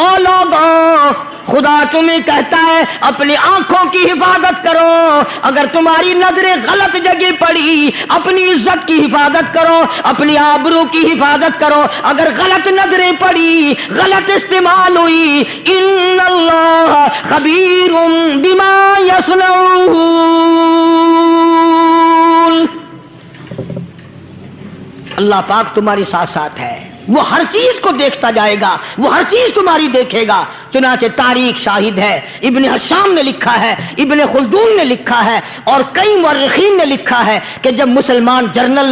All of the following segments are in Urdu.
او لوگوں، خدا تمہیں کہتا ہے اپنی آنکھوں کی حفاظت کرو، اگر تمہاری نظریں غلط جگہ پڑی اپنی عزت کی حفاظت کرو، اپنی آبرو کی حفاظت کرو، اگر غلط نظریں پڑی، غلط استعمال ہوئی، ان اللہ خبیر بما یصنعون، اللہ پاک تمہاری ساتھ ساتھ ہے، وہ ہر چیز کو دیکھتا جائے گا، وہ ہر چیز تمہاری دیکھے گا۔ چنانچہ تاریخ شاہد ہے، ابن حشام نے لکھا ہے، ابن خلدون نے لکھا ہے، اور کئی مورخین نے لکھا ہے کہ جب مسلمان کرنل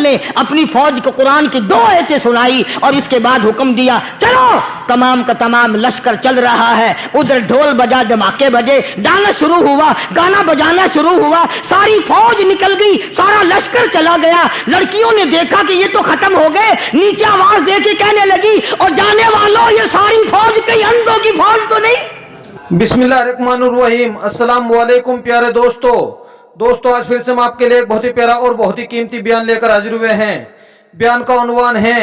نے اپنی فوج کو قرآن کی 2 آیتیں سنائی اور اس کے بعد حکم دیا چلو، تمام کا تمام لشکر چل رہا ہے، ادھر ڈھول بجا، دھماکے بجے، گانا شروع ہوا، گانا بجانا شروع ہوا، ساری فوج نکل گئی، سارا لشکر چلا گیا، لڑکیوں نے دیکھا کہ یہ تو ختم ہو گئے، نیچے آواز دے کے کہنے لگی اور جانے والوں یہ ساری فوج کئی اندھوں کی فوج تو نہیں۔ بسم اللہ الرحمن الرحیم۔ السلام علیکم پیارے دوستو، آج پھر سے ہم آپ کے لیے ایک بہت ہی پیارا اور بہت ہی قیمتی بیان لے کر حاضر ہوئے ہیں۔ بیان کا عنوان ہے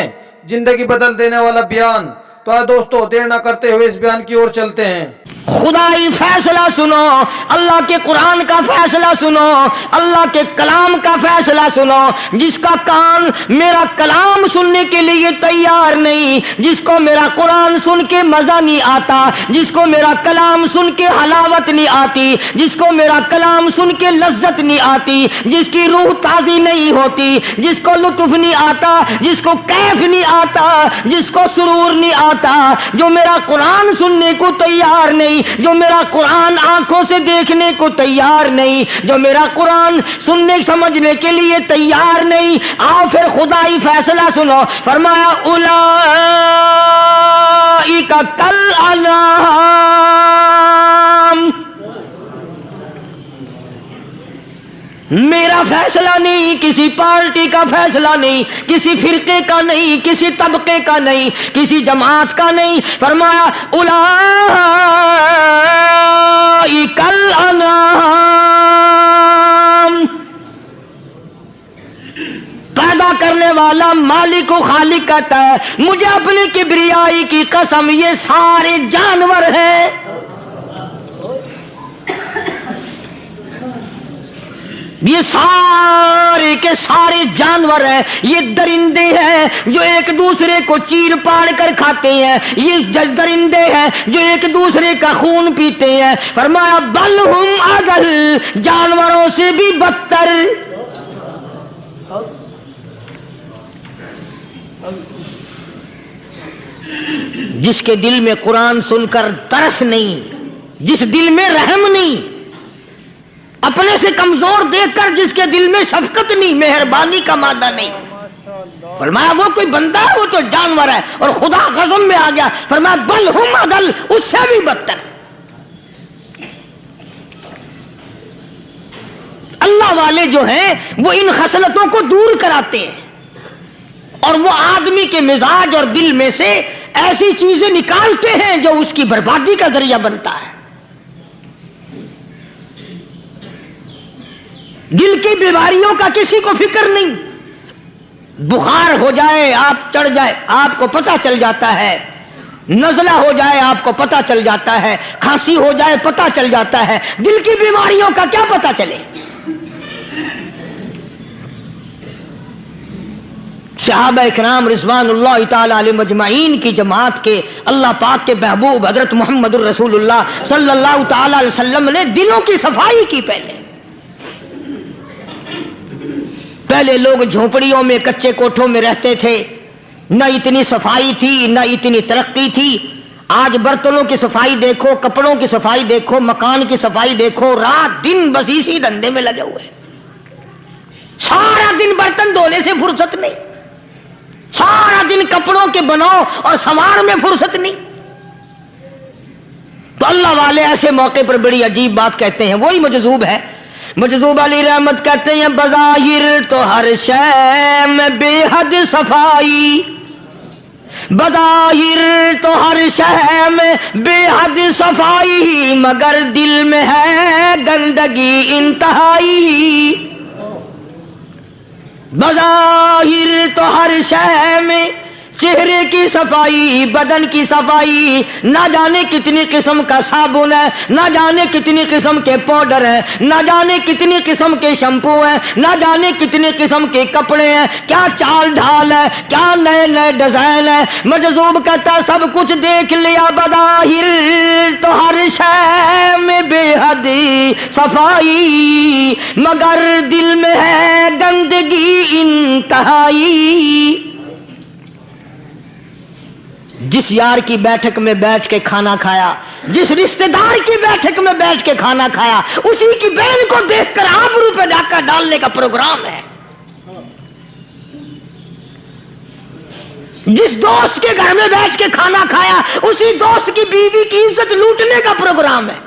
زندگی بدل دینے والا بیان۔ تو آج دوستو دیر نہ کرتے ہوئے اس بیان کی اور چلتے ہیں۔ خدائی فیصلہ سنو، اللہ کے قرآن کا فیصلہ سنو، اللہ کے کلام کا فیصلہ سنو۔ جس کا کان میرا کلام سننے کے لیے تیار نہیں، جس کو میرا قرآن سن کے مزہ نہیں آتا، جس کو میرا کلام سن کے حلاوت نہیں آتی، جس کو میرا کلام سن کے لذت نہیں آتی، جس کی روح تازی نہیں ہوتی، جس کو لطف نہیں آتا، جس کو کیف نہیں آتا، جس کو سرور نہیں آتا، جو میرا قرآن سننے کو تیار نہیں، جو میرا قرآن آنکھوں سے دیکھنے کو تیار نہیں، جو میرا قرآن سننے سمجھنے کے لیے تیار نہیں، آؤ پھر خدائی فیصلہ سنو۔ فرمایا اولئک کالانعام، میرا فیصلہ نہیں، کسی پارٹی کا فیصلہ نہیں، کسی فرقے کا نہیں، کسی طبقے کا نہیں، کسی جماعت کا نہیں۔ فرمایا اولئک الانعام، پیدا کرنے والا مالک و خالق کہتا ہے مجھے اپنی کبریائی کی قسم یہ سارے جانور ہیں، یہ سارے کے سارے جانور ہیں، یہ درندے ہیں جو ایک دوسرے کو چیر پاڑ کر کھاتے ہیں، یہ درندے ہیں جو ایک دوسرے کا خون پیتے ہیں۔ فرمایا بل ہم اضل، جانوروں سے بھی بدتر۔ جس کے دل میں قرآن سن کر ترس نہیں، جس دل میں رحم نہیں، اپنے سے کمزور دیکھ کر جس کے دل میں شفقت نہیں، مہربانی کا مادہ نہیں، فرمایا وہ کوئی بندہ ہے، وہ تو جانور ہے۔ اور خدا غضب میں آ گیا، فرمایا بل ہم اضل، اس سے بھی بدتر۔ اللہ والے جو ہیں وہ ان خصلتوں کو دور کراتے ہیں، اور وہ آدمی کے مزاج اور دل میں سے ایسی چیزیں نکالتے ہیں جو اس کی بربادی کا ذریعہ بنتا ہے۔ دل کی بیماریوں کا کسی کو فکر نہیں، بخار ہو جائے، آپ چڑھ جائے، آپ کو پتہ چل جاتا ہے، نزلہ ہو جائے آپ کو پتہ چل جاتا ہے، کھانسی ہو جائے پتہ چل جاتا ہے، دل کی بیماریوں کا کیا پتہ چلے؟ صحابہ اکرام رضوان اللہ تعالی علیہم اجمعین کی جماعت کے اللہ پاک کے محبوب حضرت محمد الرسول اللہ صلی اللہ تعالی علیہ وسلم نے دلوں کی صفائی کی۔ پہلے لوگ جھونپڑیوں میں کچے کوٹھوں میں رہتے تھے، نہ اتنی صفائی تھی نہ اتنی ترقی تھی۔ آج برتنوں کی صفائی دیکھو، کپڑوں کی صفائی دیکھو، مکان کی صفائی دیکھو، رات دن بس اسی دھندے میں لگے ہوئے، سارا دن برتن دھونے سے فرصت نہیں، سارا دن کپڑوں کے بناؤ اور سنوار میں فرصت نہیں۔ تو اللہ والے ایسے موقع پر بڑی عجیب بات کہتے ہیں، وہی مجذوب ہے، مجذوب علی رحمت کہتے ہیں بظاہر تو ہر شے میں بے حد صفائی، بظاہر تو ہر شے میں بے حد صفائی، مگر دل میں ہے گندگی انتہائی۔ بظاہر تو ہر شے میں چہرے کی صفائی، بدن کی صفائی، نہ جانے کتنی قسم کا صابن ہے، نہ جانے کتنی قسم کے پاؤڈر ہیں، نہ جانے کتنی قسم کے شیمپو ہیں، نہ جانے کتنی قسم کے کپڑے ہیں، کیا چال ڈھال ہے، کیا نئے نئے ڈیزائن ہے۔ مجذوب کہتا سب کچھ دیکھ لیا بظاہر تو ہر شے میں بے حد صفائی، مگر دل میں ہے گندگی انتہائی۔ جس یار کی بیٹھک میں بیٹھ کے کھانا کھایا، جس رشتہ دار کی بیٹھک میں بیٹھ کے کھانا کھایا، اسی کی بہن کو دیکھ کر آبرو پہ ڈاکہ ڈالنے کا پروگرام ہے۔ جس دوست کے گھر میں بیٹھ کے کھانا کھایا، اسی دوست کی بیوی کی عزت لوٹنے کا پروگرام ہے۔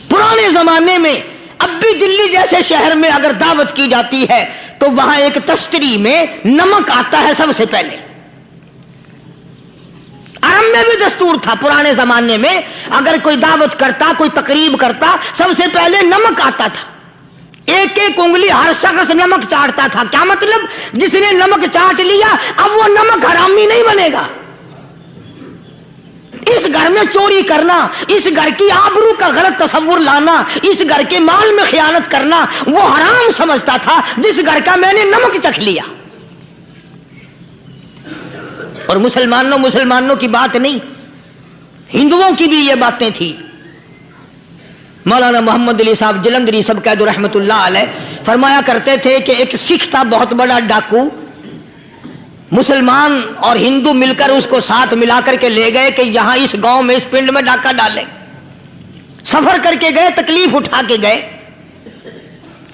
پرانے زمانے میں اب بھی دلی جیسے شہر میں اگر دعوت کی جاتی ہے تو وہاں ایک تشتری میں نمک آتا ہے سب سے پہلے۔ عرب میں بھی دستور تھا پرانے زمانے میں، اگر کوئی دعوت کرتا، کوئی تقریب کرتا، سب سے پہلے نمک آتا تھا۔ ایک ایک انگلی ہر شخص نمک چاٹتا تھا۔ کیا مطلب؟ جس نے نمک چاٹ لیا اب وہ نمک حرامی نہیں بنے گا۔ اس گھر میں چوری کرنا، اس گھر کی آبرو کا غلط تصور لانا، اس گھر کے مال میں خیانت کرنا وہ حرام سمجھتا تھا جس گھر کا میں نے نمک چکھ لیا۔ اور مسلمانوں کی بات نہیں، ہندوؤں کی بھی یہ باتیں تھی۔ مولانا محمد علی صاحب جلندری سب قید رحمت اللہ علیہ فرمایا کرتے تھے کہ ایک سکھ تھا بہت بڑا ڈاکو، مسلمان اور ہندو مل کر اس کو ساتھ ملا کر کے لے گئے کہ یہاں اس گاؤں میں اس پنڈ میں ڈاکہ ڈالے۔ سفر کر کے گئے، تکلیف اٹھا کے گئے۔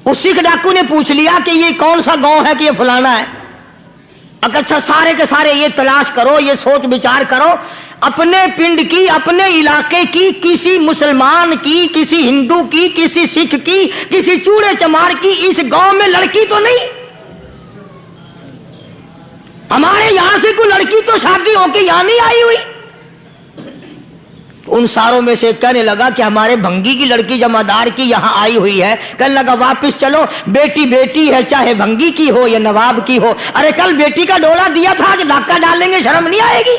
اس سکھ ڈاکو نے پوچھ لیا کہ یہ کون سا گاؤں ہے کہ یہ فلانا ہے۔ اچھا سارے کے سارے یہ تلاش کرو، یہ سوچ بچار کرو، اپنے پنڈ کی، اپنے علاقے کی، کسی مسلمان کی، کسی ہندو کی، کسی سکھ کی، کسی چوڑے چمار کی اس گاؤں میں لڑکی تو نہیں؟ ہمارے یہاں سے کوئی لڑکی تو شادی ہو کے یہاں نہیں آئی ہوئی؟ ان ساروں میں سے کہنے لگا کہ ہمارے بھنگی کی لڑکی جمعدار کی یہاں آئی ہوئی ہے۔ کہنے لگا واپس چلو، بیٹی بیٹی ہے، چاہے بھنگی کی ہو یا نواب کی ہو۔ ارے کل بیٹی کا ڈولا دیا تھا، آج ڈاکہ ڈالیں گے، شرم نہیں آئے گی؟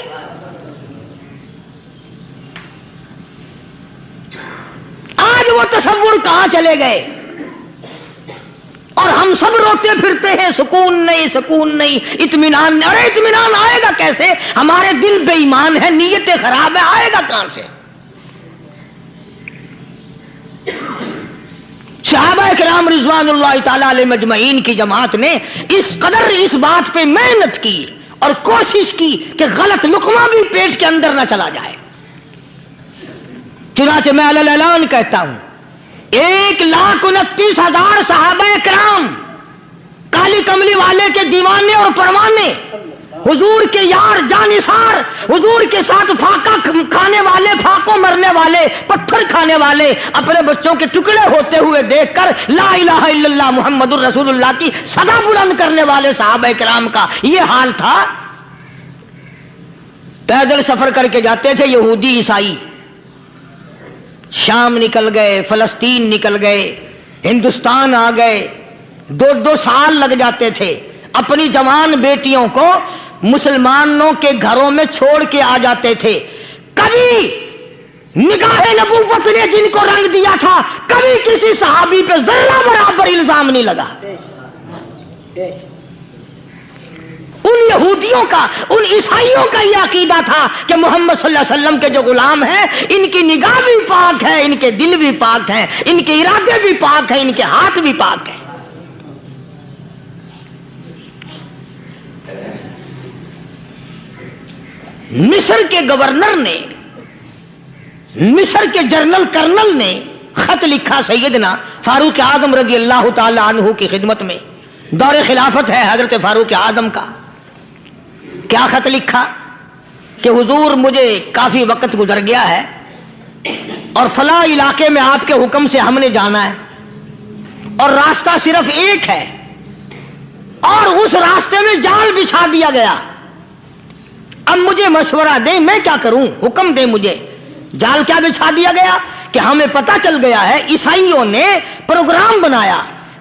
آج وہ تصور کہاں چلے گئے؟ اور ہم سب روتے پھرتے ہیں سکون نہیں، سکون نہیں، اطمینان نہیں۔ ارے اطمینان آئے گا کیسے؟ ہمارے دل بے ایمان ہے، نیتیں خراب ہے، آئے گا کہاں سے؟ صحابہ کرام رضوان اللہ تعالی علیہ مجمعین کی جماعت نے اس قدر اس بات پہ محنت کی اور کوشش کی کہ غلط لقمہ بھی پیٹ کے اندر نہ چلا جائے۔ چنانچہ میں علی الاعلان کہتا ہوں 1,29,000 صحابہ کرام، کالی کملی والے کے دیوانے اور پروانے، حضور کے یار جانثار، حضور کے ساتھ فاقہ کھانے والے، فاقوں مرنے والے، پتھر کھانے والے، اپنے بچوں کے ٹکڑے ہوتے ہوئے دیکھ کر لا الہ الا اللہ محمد الرسول اللہ کی صدا بلند کرنے والے صحابہ کرام کا یہ حال تھا۔ پیدل سفر کر کے جاتے تھے یہودی عیسائی، شام نکل گئے، فلسطین نکل گئے، ہندوستان آ گئے، 2 سال لگ جاتے تھے، اپنی جوان بیٹیوں کو مسلمانوں کے گھروں میں چھوڑ کے آ جاتے تھے۔ کبھی نگاہ نبوت نے جن کو رنگ دیا تھا، کبھی کسی صحابی پہ ذرہ برابر الزام نہیں لگا۔ ان یہودیوں کا، ان عیسائیوں کا یہ عقیدہ تھا کہ محمد صلی اللہ علیہ وسلم کے جو غلام ہیں ان کی نگاہ بھی پاک ہے، ان کے دل بھی پاک ہیں، ان کے ارادے بھی پاک ہیں، ان کے ہاتھ بھی پاک ہیں۔ مصر کے گورنر نے، مصر کے جنرل کرنل نے خط لکھا سیدنا فاروق اعظم رضی اللہ تعالی عنہ کی خدمت میں، دور خلافت ہے حضرت فاروق اعظم کا۔ کیا خط لکھا کہ حضور مجھے کافی وقت گزر گیا ہے اور فلاں علاقے میں آپ کے حکم سے ہم نے جانا ہے اور راستہ صرف ایک ہے اور اس راستے میں جال بچھا دیا گیا۔ اب مجھے مشورہ دیں میں کیا کروں، حکم دیں مجھے۔ جال کیا بچھا دیا گیا کہ ہمیں پتہ چل گیا ہے عیسائیوں نے پروگرام بنایا،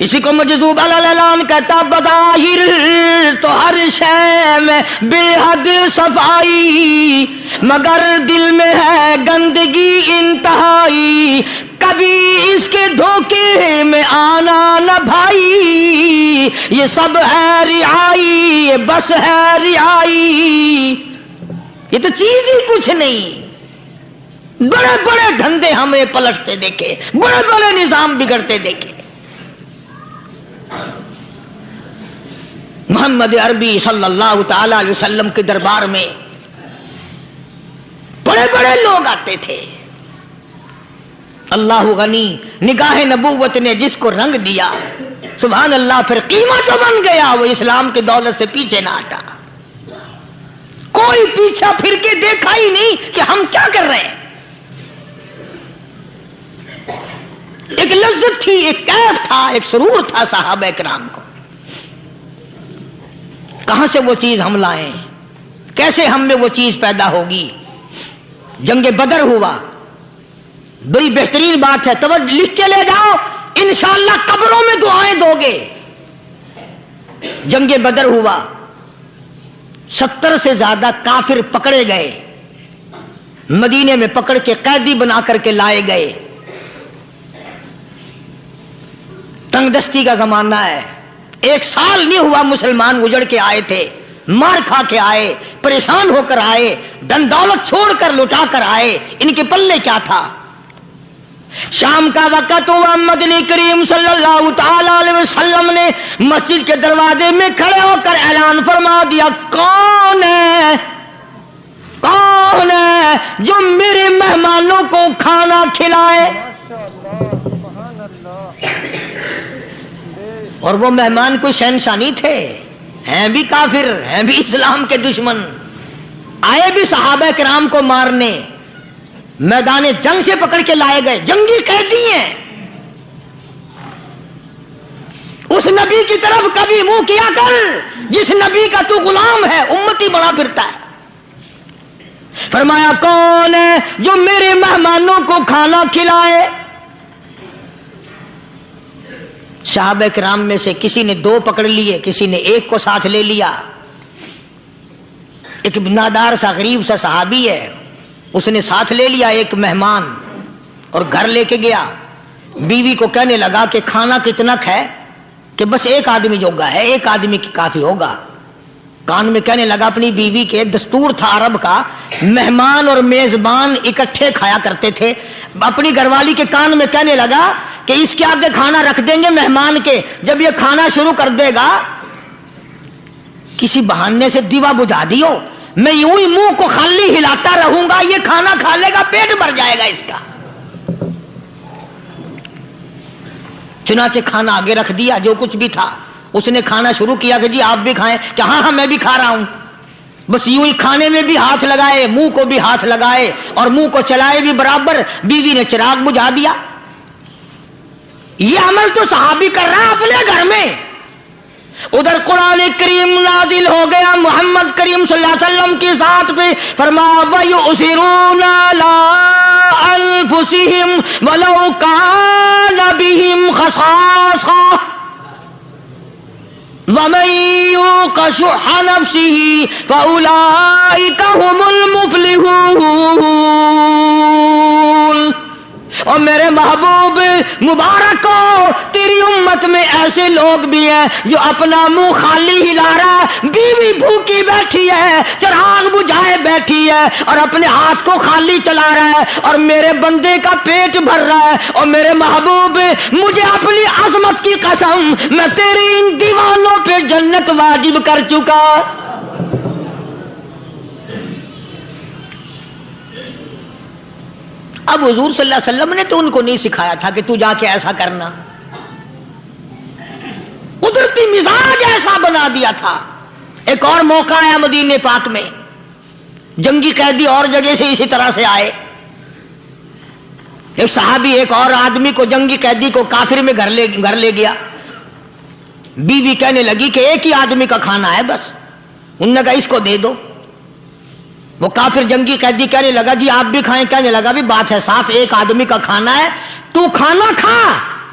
اسی کو مجذوب الالان کہتا بظاہر تو ہر شے میں بے حد صفائی، مگر دل میں ہے گندگی انتہائی، کبھی اس کے دھوکے میں آنا نہ بھائی، یہ سب ہے رعائی، یہ بس ہے رعائی، یہ تو چیز ہی کچھ نہیں۔ بڑے بڑے دھندے ہمیں پلٹتے دیکھے، بڑے بڑے نظام بگڑتے دیکھے۔ محمد عربی صلی اللہ تعالی علیہ وسلم کے دربار میں بڑے بڑے لوگ آتے تھے۔ اللہ غنی، نگاہ نبوت نے جس کو رنگ دیا، سبحان اللہ، پھر قیمت تو بن گیا، وہ اسلام کی دولت سے پیچھے نہ ہٹا۔ کوئی پیچھا پھر کے دیکھا ہی نہیں کہ ہم کیا کر رہے ہیں۔ ایک لذت تھی، ایک کیف تھا، ایک سرور تھا صحابہ کرام کو۔ کہاں سے وہ چیز ہم لائیں، کیسے ہم میں وہ چیز پیدا ہوگی؟ جنگ بدر ہوا، بڑی بہترین بات ہے، توجہ لکھ کے لے جاؤ، انشاءاللہ قبروں میں دعائیں دو گے۔ جنگ بدر ہوا، 70 سے زیادہ کافر پکڑے گئے، مدینے میں پکڑ کے قیدی بنا کر کے لائے گئے۔ تنگ دستی کا زمانہ ہے، 1 سال نہیں ہوا مسلمان اجڑ کے آئے تھے، مار کھا کے آئے، پریشان ہو کر آئے، دن دولت چھوڑ کر لٹا کر آئے، ان کے پلے کیا تھا؟ شام کا وقت ہوا، مدنی کریم صلی اللہ تعالی علیہ وسلم نے مسجد کے دروازے میں کھڑے ہو کر اعلان فرما دیا، کون ہے، کون ہے جو میرے مہمانوں کو کھانا کھلائے؟ اور وہ مہمان کوئی شہنشاہ نہیں تھے، ہیں بھی کافر، ہیں بھی اسلام کے دشمن، آئے بھی صحابہ کرام کو مارنے، میدان جنگ سے پکڑ کے لائے گئے، جنگی قیدی ہیں۔ اس نبی کی طرف کبھی منہ کیا کر جس نبی کا تو غلام ہے، امتی بنا پھرتا ہے۔ فرمایا کون ہے جو میرے مہمانوں کو کھانا کھلائے؟ صحابہ کرام میں سے کسی نے 2 پکڑ لیے، کسی نے 1 کو ساتھ لے لیا۔ ایک نادار سا غریب سا صحابی ہے، اس نے ساتھ لے لیا ایک مہمان اور گھر لے کے گیا۔ بیوی کو کہنے لگا کہ کھانا کتنا ہے، کہ بس 1 آدمی جوگا ہے، 1 آدمی کی کافی ہوگا۔ کان میں کہنے لگا اپنی بیوی کے، دستور تھا عرب کا، مہمان اور میزبان اکٹھے کھایا کرتے تھے۔ اپنی گھر والی کے کان میں کہنے لگا کہ اس کے آگے کھانا رکھ دیں گے مہمان کے، جب یہ کھانا شروع کر دے گا کسی بہانے سے دیوا بجھا دیو، میں یوں ہی منہ کو خالی ہلاتا رہوں گا، یہ کھانا کھا لے گا، پیٹ بھر جائے گا اس کا۔ چنانچہ کھانا آگے رکھ دیا، جو کچھ بھی تھا۔ اس نے کھانا شروع کیا کہ جی آپ بھی کھائیں، کہ ہاں ہاں میں بھی کھا رہا ہوں۔ بس یوں ہی کھانے میں بھی ہاتھ لگائے، منہ کو بھی ہاتھ لگائے اور منہ کو چلائے بھی برابر۔ بیوی نے چراغ بجھا دیا۔ یہ عمل تو صحابی کر رہا ہے اپنے گھر میں۔ ادھر قرآن کریم نازل ہو گیا محمد کریم صلی اللہ علیہ وسلم کی ذات پہ، فرمایا وَيُؤْثِرُونَ عَلَىٰ أَنفُسِهِمْ وَلَوْ كَانَ بِهِمْ خَصَاصَةٌ وَمَن يُوقَ شُحَّ نَفْسِهِ فَأُولَٰئِكَ هُمُ الْمُفْلِحُونَ۔ اور میرے محبوب مبارک کو، تیری امت میں ایسے لوگ بھی ہیں جو اپنا منہ خالی ہلا رہا ہے، بیوی بھوکی بیٹھی ہے، چراغ بجھائے بیٹھی ہے اور اپنے ہاتھ کو خالی چلا رہا ہے، اور میرے بندے کا پیٹ بھر رہا ہے۔ اور میرے محبوب، مجھے اپنی عظمت کی قسم، میں تیری ان دیوانوں پہ جنت واجب کر چکا۔ اب حضور صلی اللہ علیہ وسلم نے تو ان کو نہیں سکھایا تھا کہ تو جا کے ایسا کرنا، قدرتی مزاج ایسا بنا دیا تھا۔ ایک اور موقع آیا مدینے پاک میں، جنگی قیدی اور جگہ سے اسی طرح سے آئے۔ ایک صحابی ایک اور آدمی کو، جنگی قیدی کو کافر میں گھر لے گیا۔ بیوی کہنے لگی کہ 1 ہی آدمی کا کھانا ہے بس، انہوں نے کہا اس کو دے دو۔ وہ کافر جنگی قیدی کہنے لگا جی آپ بھی کھائیں، کہنے لگا بھی بات ہے صاف، 1 آدمی کا کھانا ہے، تو کھانا کھا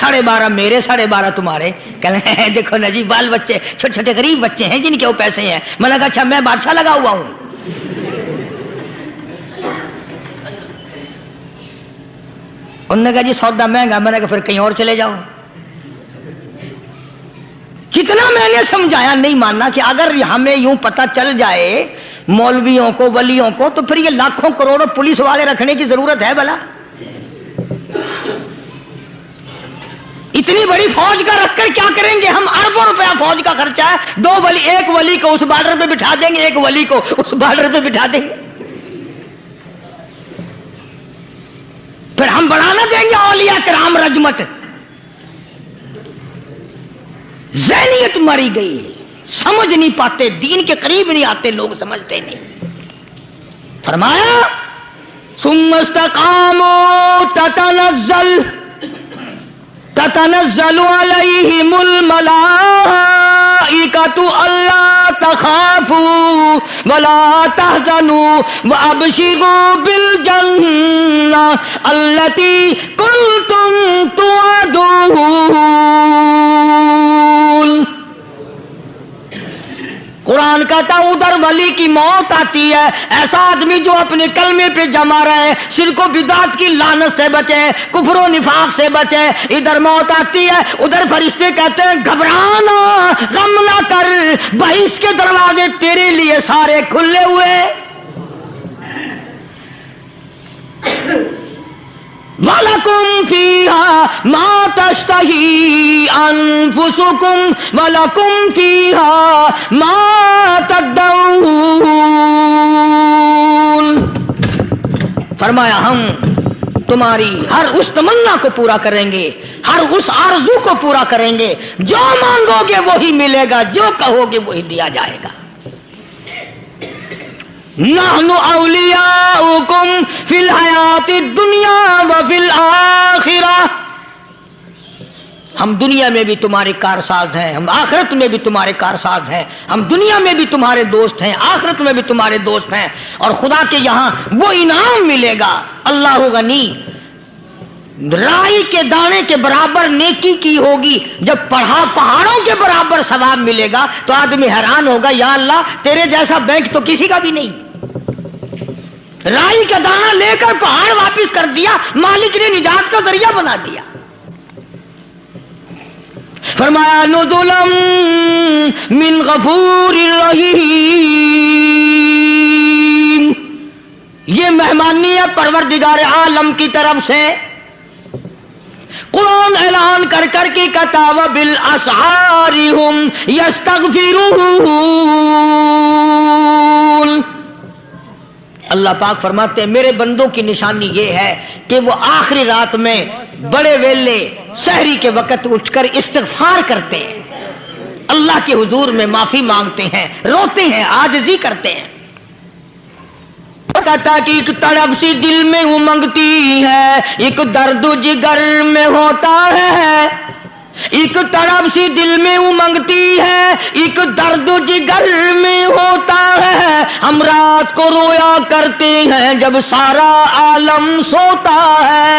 12.5 میرے 12.5 تمہارے. کہنے دیکھو نا جی بال بچے چھوٹے چھوٹے غریب بچے ہیں جن کے وہ پیسے ہیں. میں نے کہا اچھا میں بادشاہ لگا ہوا ہوں. انہوں نے کہا جی سودا مہنگا. میں نے کہا پھر کہیں اور چلے جاؤ. کتنا میں نے سمجھایا نہیں ماننا کہ اگر ہمیں یوں پتہ چل جائے مولویوں کو ولیوں کو تو پھر یہ لاکھوں کروڑوں پولیس والے رکھنے کی ضرورت ہے بھلا؟ اتنی بڑی فوج کا رکھ کر کیا کریں گے ہم؟ اربوں روپیہ فوج کا خرچہ ہے. 2 ولی، ایک ولی کو اس بارڈر پہ بٹھا دیں گے، ایک ولی کو اس بارڈر پہ بٹھا دیں گے. پھر ہم بڑھانا دیں گے اولیاء کرام رجمت. ذہنیت ماری گئی، سمجھ نہیں پاتے، دین کے قریب نہیں آتے لوگ، سمجھتے نہیں. فرمایا ثم استقاموا تتنزل علیہم الملائکۃ الا تخافوا ولا تحزنوا وابشروا بالجنہ التی کنتم توعدون. قرآن کہتا ہے ادھر ولی کی موت آتی ہے، ایسا آدمی جو اپنے کلمے پہ جمع رہے، شرک و بدعت کی لعنت سے بچے، کفر و نفاق سے بچے. ادھر موت آتی ہے، ادھر فرشتے کہتے ہیں گھبرانا، غم نہ کر، بہشت کے دروازے تیرے لیے سارے کھلے ہوئے. وَلَكُمْ فِيهَا مَا تَشْتَهِي أَنفُسُكُمْ وَلَكُمْ فِيهَا مَا تَدَّعُونَ. فرمایا ہم تمہاری ہر اس تمنا کو پورا کریں گے، ہر اس آرزو کو پورا کریں گے. جو مانگو گے وہی ملے گا، جو کہو گے وہی دیا جائے گا. نحن اولیاؤکم فی الحیات الدنیا وفی الآخرہ. ہم دنیا میں بھی تمہارے کارساز ہیں، ہم آخرت میں بھی تمہارے کارساز ہیں. ہم دنیا میں بھی تمہارے دوست ہیں، آخرت میں بھی تمہارے دوست ہیں. اور خدا کے یہاں وہ انعام ملے گا. اللہ غنی، رائی کے دانے کے برابر نیکی کی ہوگی، جب پہاڑوں کے برابر ثواب ملے گا تو آدمی حیران ہوگا، یا اللہ تیرے جیسا بینک تو کسی کا بھی نہیں. رائی کا دانہ لے کر پہاڑ واپس کر دیا، مالک نے نجات کا ذریعہ بنا دیا. فرمایا نزلا من غفور رحیم. یہ مہمانی ہے پروردگار عالم کی طرف سے. قرآن اعلان کر کر کے کہتا وبالاسحار ہم یستغفرون. اللہ پاک فرماتے ہیں میرے بندوں کی نشانی یہ ہے کہ وہ آخری رات میں بڑے ویلے سحری کے وقت اٹھ کر استغفار کرتے ہیں، اللہ کے حضور میں معافی مانگتے ہیں، روتے ہیں، عاجزی کرتے ہیں. کہتا کہ ایک تڑپ سی دل میں امنگتی ہے، ایک درد جگر میں ہوتا ہے. ایک تڑپ سی دل میں امنگتی ہے، ایک درد جگر میں ہوتا ہے. ہم رات کو رویا کرتے ہیں جب سارا عالم سوتا ہے.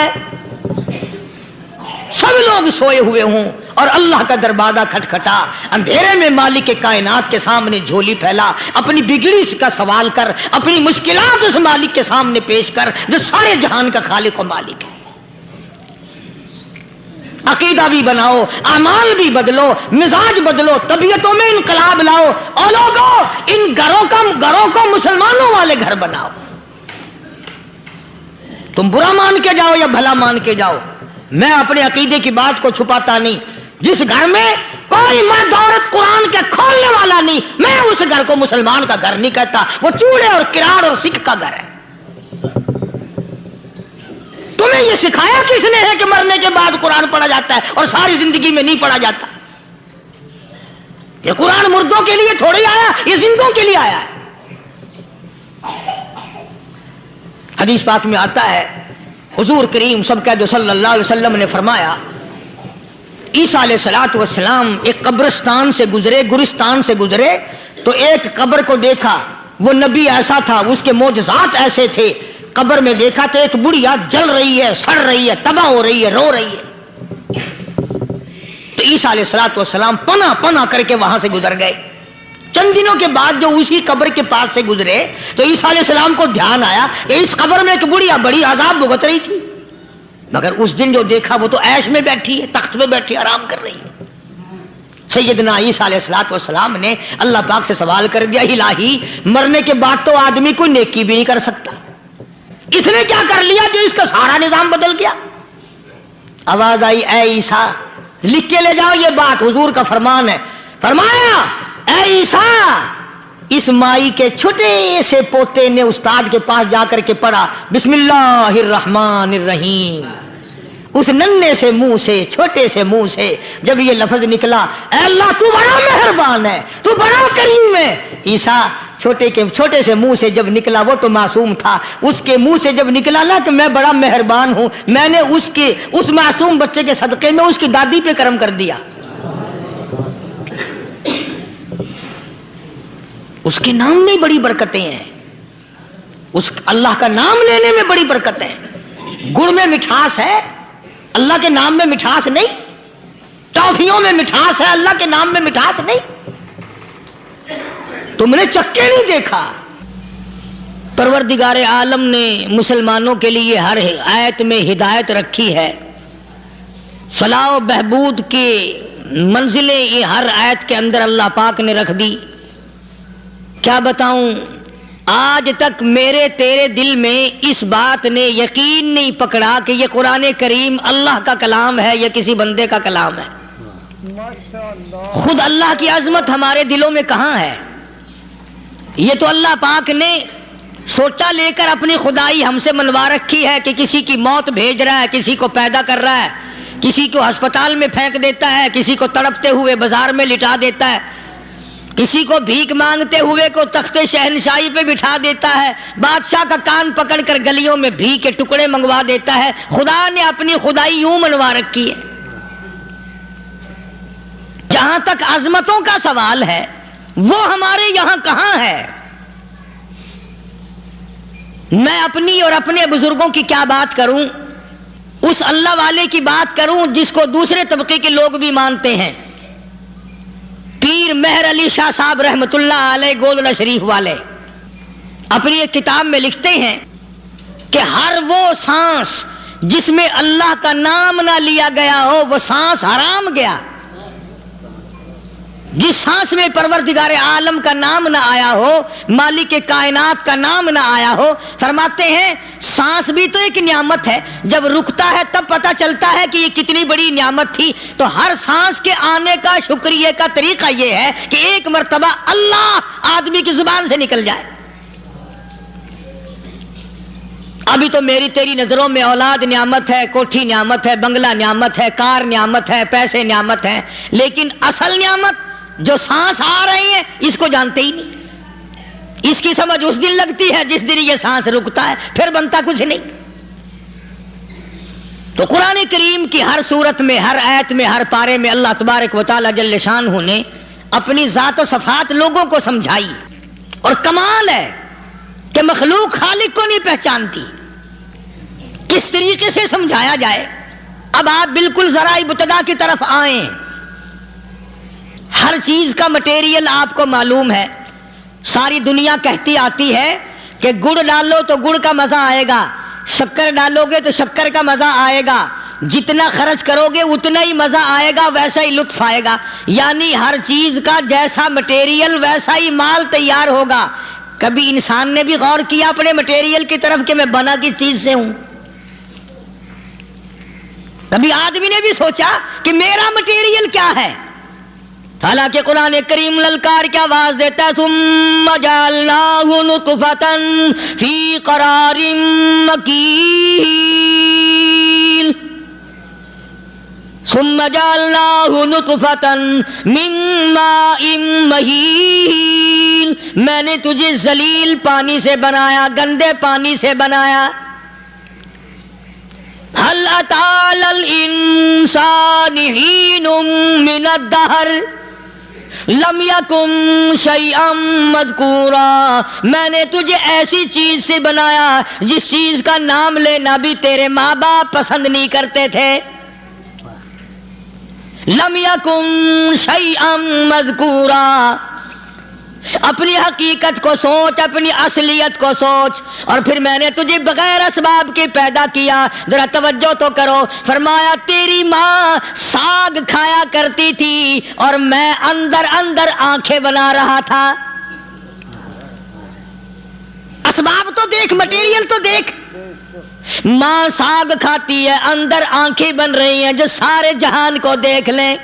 سب لوگ سوئے ہوئے ہوں اور اللہ کا دروازہ کھٹکھٹا، اندھیرے میں مالک کائنات کے سامنے جھولی پھیلا، اپنی بگڑی کا سوال کر، اپنی مشکلات اس مالک کے سامنے پیش کر جو سارے جہان کا خالق و مالک ہے. عقیدہ بھی بناؤ، اعمال بھی بدلو، مزاج بدلو، طبیعتوں میں انقلاب لاؤ. اور لوگوں ان گھروں کو مسلمانوں والے گھر بناؤ. تم برا مان کے جاؤ یا بھلا مان کے جاؤ، میں اپنے عقیدے کی بات کو چھپاتا نہیں. جس گھر میں کوئی مرد عورت قرآن کے کھولنے والا نہیں، میں اس گھر کو مسلمان کا گھر نہیں کہتا، وہ چوڑے اور کراڑ اور سکھ کا گھر ہے. تمہیں یہ سکھایا کس نے ہے کہ مرنے کے بعد قرآن پڑھا جاتا ہے اور ساری زندگی میں نہیں پڑھا جاتا؟ یہ قرآن مردوں کے لیے تھوڑی آیا، یہ زندوں کے لیے آیا ہے. حدیث پاک میں آتا ہے حضور کریم سب کہہ دو صلی اللہ علیہ وسلم نے فرمایا عیسیٰ علیہ الصلوۃ والسلام ایک قبرستان سے گزرے، گورستان سے گزرے تو ایک قبر کو دیکھا. وہ نبی ایسا تھا، اس کے معجزات ایسے تھے. قبر میں دیکھا تو ایک بڑھیا جل رہی ہے، سڑ رہی ہے، تباہ ہو رہی ہے، رو رہی ہے. تو عیسیٰ علیہ السلام پناہ پناہ کر کے وہاں سے گزر گئے. چند دنوں کے بعد جو اسی قبر کے پاس سے گزرے تو عیسیٰ علیہ السلام کو دھیان آیا کہ اس قبر میں ایک بڑھیا بڑی عذاب بھگت رہی تھی، مگر اس دن جو دیکھا وہ تو عیش میں بیٹھی ہے، تخت میں بیٹھی آرام کر رہی ہے. سیدنا عیسیٰ علیہ السلام نے اللہ پاک سے سوال کر دیا، الہی مرنے کے بعد تو آدمی کوئی نیکی بھی نہیں کر سکتا، اس نے کیا کر لیا جو اس کا سارا نظام بدل گیا؟ آواز آئی، اے عیسیٰ لکھ کے لے جاؤ، یہ بات حضور کا فرمان ہے. فرمایا، اے عیسیٰ اس مائی کے چھوٹے سے پوتے نے استاد کے پاس جا کر کے پڑھا بسم اللہ الرحمن الرحیم. اس ننھے سے منہ سے، چھوٹے سے منہ سے جب یہ لفظ نکلا، اے اللہ تو بڑا مہربان ہے، تو بڑا کریم ہے. عیسیٰ چھوٹے سے منہ سے جب نکلا، وہ تو معصوم تھا، اس کے منہ سے جب نکلا نا کہ میں بڑا مہربان ہوں، میں نے اس معصوم بچے کے صدقے میں اس کی دادی پہ کرم کر دیا. اس کے نام میں بڑی برکتیں ہیں، اس اللہ کا نام لینے میں بڑی برکتیں ہیں. گڑ میں مٹھاس ہے، اللہ کے نام میں مٹھاس نہیں. ٹافیوں میں مٹھاس ہے، اللہ کے نام میں مٹھاس نہیں. تم نے چکے نہیں دیکھا. پروردگار عالم نے مسلمانوں کے لیے ہر آیت میں ہدایت رکھی ہے، فلاح و بہبود کی منزلیں یہ ہر آیت کے اندر اللہ پاک نے رکھ دی. کیا بتاؤں، آج تک میرے تیرے دل میں اس بات نے یقین نہیں پکڑا کہ یہ قرآن کریم اللہ کا کلام ہے یا کسی بندے کا کلام ہے. خود اللہ کی عظمت ہمارے دلوں میں کہاں ہے؟ یہ تو اللہ پاک نے سوٹا لے کر اپنی خدائی ہم سے منوا رکھی ہے کہ کسی کی موت بھیج رہا ہے، کسی کو پیدا کر رہا ہے، کسی کو ہسپتال میں پھینک دیتا ہے، کسی کو تڑپتے ہوئے بازار میں لٹا دیتا ہے، کسی کو بھیک مانگتے ہوئے کو تخت شہنشاہی پہ بٹھا دیتا ہے، بادشاہ کا کان پکڑ کر گلیوں میں بھیک کے ٹکڑے منگوا دیتا ہے. خدا نے اپنی خدائی یوں منوا رکھی ہے. جہاں تک عظمتوں کا سوال ہے وہ ہمارے یہاں کہاں ہے؟ میں اپنی اور اپنے بزرگوں کی کیا بات کروں، اس اللہ والے کی بات کروں جس کو دوسرے طبقے کے لوگ بھی مانتے ہیں. پیر مہر علی شاہ صاحب رحمت اللہ علیہ گولڈا شریف والے اپنی ایک کتاب میں لکھتے ہیں کہ ہر وہ سانس جس میں اللہ کا نام نہ لیا گیا ہو وہ سانس حرام گیا. جس سانس میں پروردگار عالم کا نام نہ آیا ہو، مالک کائنات کا نام نہ آیا ہو، فرماتے ہیں سانس بھی تو ایک نعمت ہے، جب رکتا ہے تب پتہ چلتا ہے کہ یہ کتنی بڑی نعمت تھی. تو ہر سانس کے آنے کا شکریہ کا طریقہ یہ ہے کہ ایک مرتبہ اللہ آدمی کی زبان سے نکل جائے. ابھی تو میری تیری نظروں میں اولاد نعمت ہے، کوٹھی نعمت ہے، بنگلہ نعمت ہے، کار نعمت ہے، پیسے نعمت ہیں، لیکن اصل نعمت جو سانس آ رہی ہے اس کو جانتے ہی نہیں. اس کی سمجھ اس دن لگتی ہے جس دن یہ سانس رکتا ہے، پھر بنتا کچھ نہیں. تو قرآن کریم کی ہر صورت میں، ہر آیت میں، ہر پارے میں اللہ تبارک و تعالی جل شانہ نے اپنی ذات و صفات لوگوں کو سمجھائی. اور کمال ہے کہ مخلوق خالق کو نہیں پہچانتی. کس طریقے سے سمجھایا جائے؟ اب آپ بالکل ذرا ابتدا کی طرف آئیں. ہر چیز کا مٹیریل آپ کو معلوم ہے. ساری دنیا کہتی آتی ہے کہ گڑ ڈالو تو گڑ کا مزہ آئے گا، شکر ڈالو گے تو شکر کا مزہ آئے گا، جتنا خرچ کرو گے اتنا ہی مزہ آئے گا، ویسا ہی لطف آئے گا. یعنی ہر چیز کا جیسا مٹیریل ویسا ہی مال تیار ہوگا. کبھی انسان نے بھی غور کیا اپنے مٹیریل کی طرف کہ میں بنا کس چیز سے ہوں؟ کبھی آدمی نے بھی سوچا کہ میرا مٹیریل کیا ہے؟ حالانکہ قرآن کریم للکار کی آواز دیتا ہے ثم جعلناہ نطفۃ فی قرار مکین، ثم جعلناہ نطفۃ من ماء مہین، میں نے تجھے ذلیل پانی سے بنایا، گندے پانی سے بنایا. هل أتى على الإنسان حين من الدهر لم يكن شيئا مذكورا، میں نے تجھے ایسی چیز سے بنایا جس چیز کا نام لینا بھی تیرے ماں باپ پسند نہیں کرتے تھے. لم یکن شیئا مذکورا، اپنی حقیقت کو سوچ، اپنی اصلیت کو سوچ. اور پھر میں نے تجھے بغیر اسباب کے پیدا کیا. ذرا توجہ تو کرو. فرمایا تیری ماں ساگ کھایا کرتی تھی اور میں اندر اندر آنکھیں بنا رہا تھا. اسباب تو دیکھ، مٹیریل تو دیکھ. ماں ساگ کھاتی ہے، اندر آنکھیں بن رہی ہیں جو سارے جہان کو دیکھ لیں.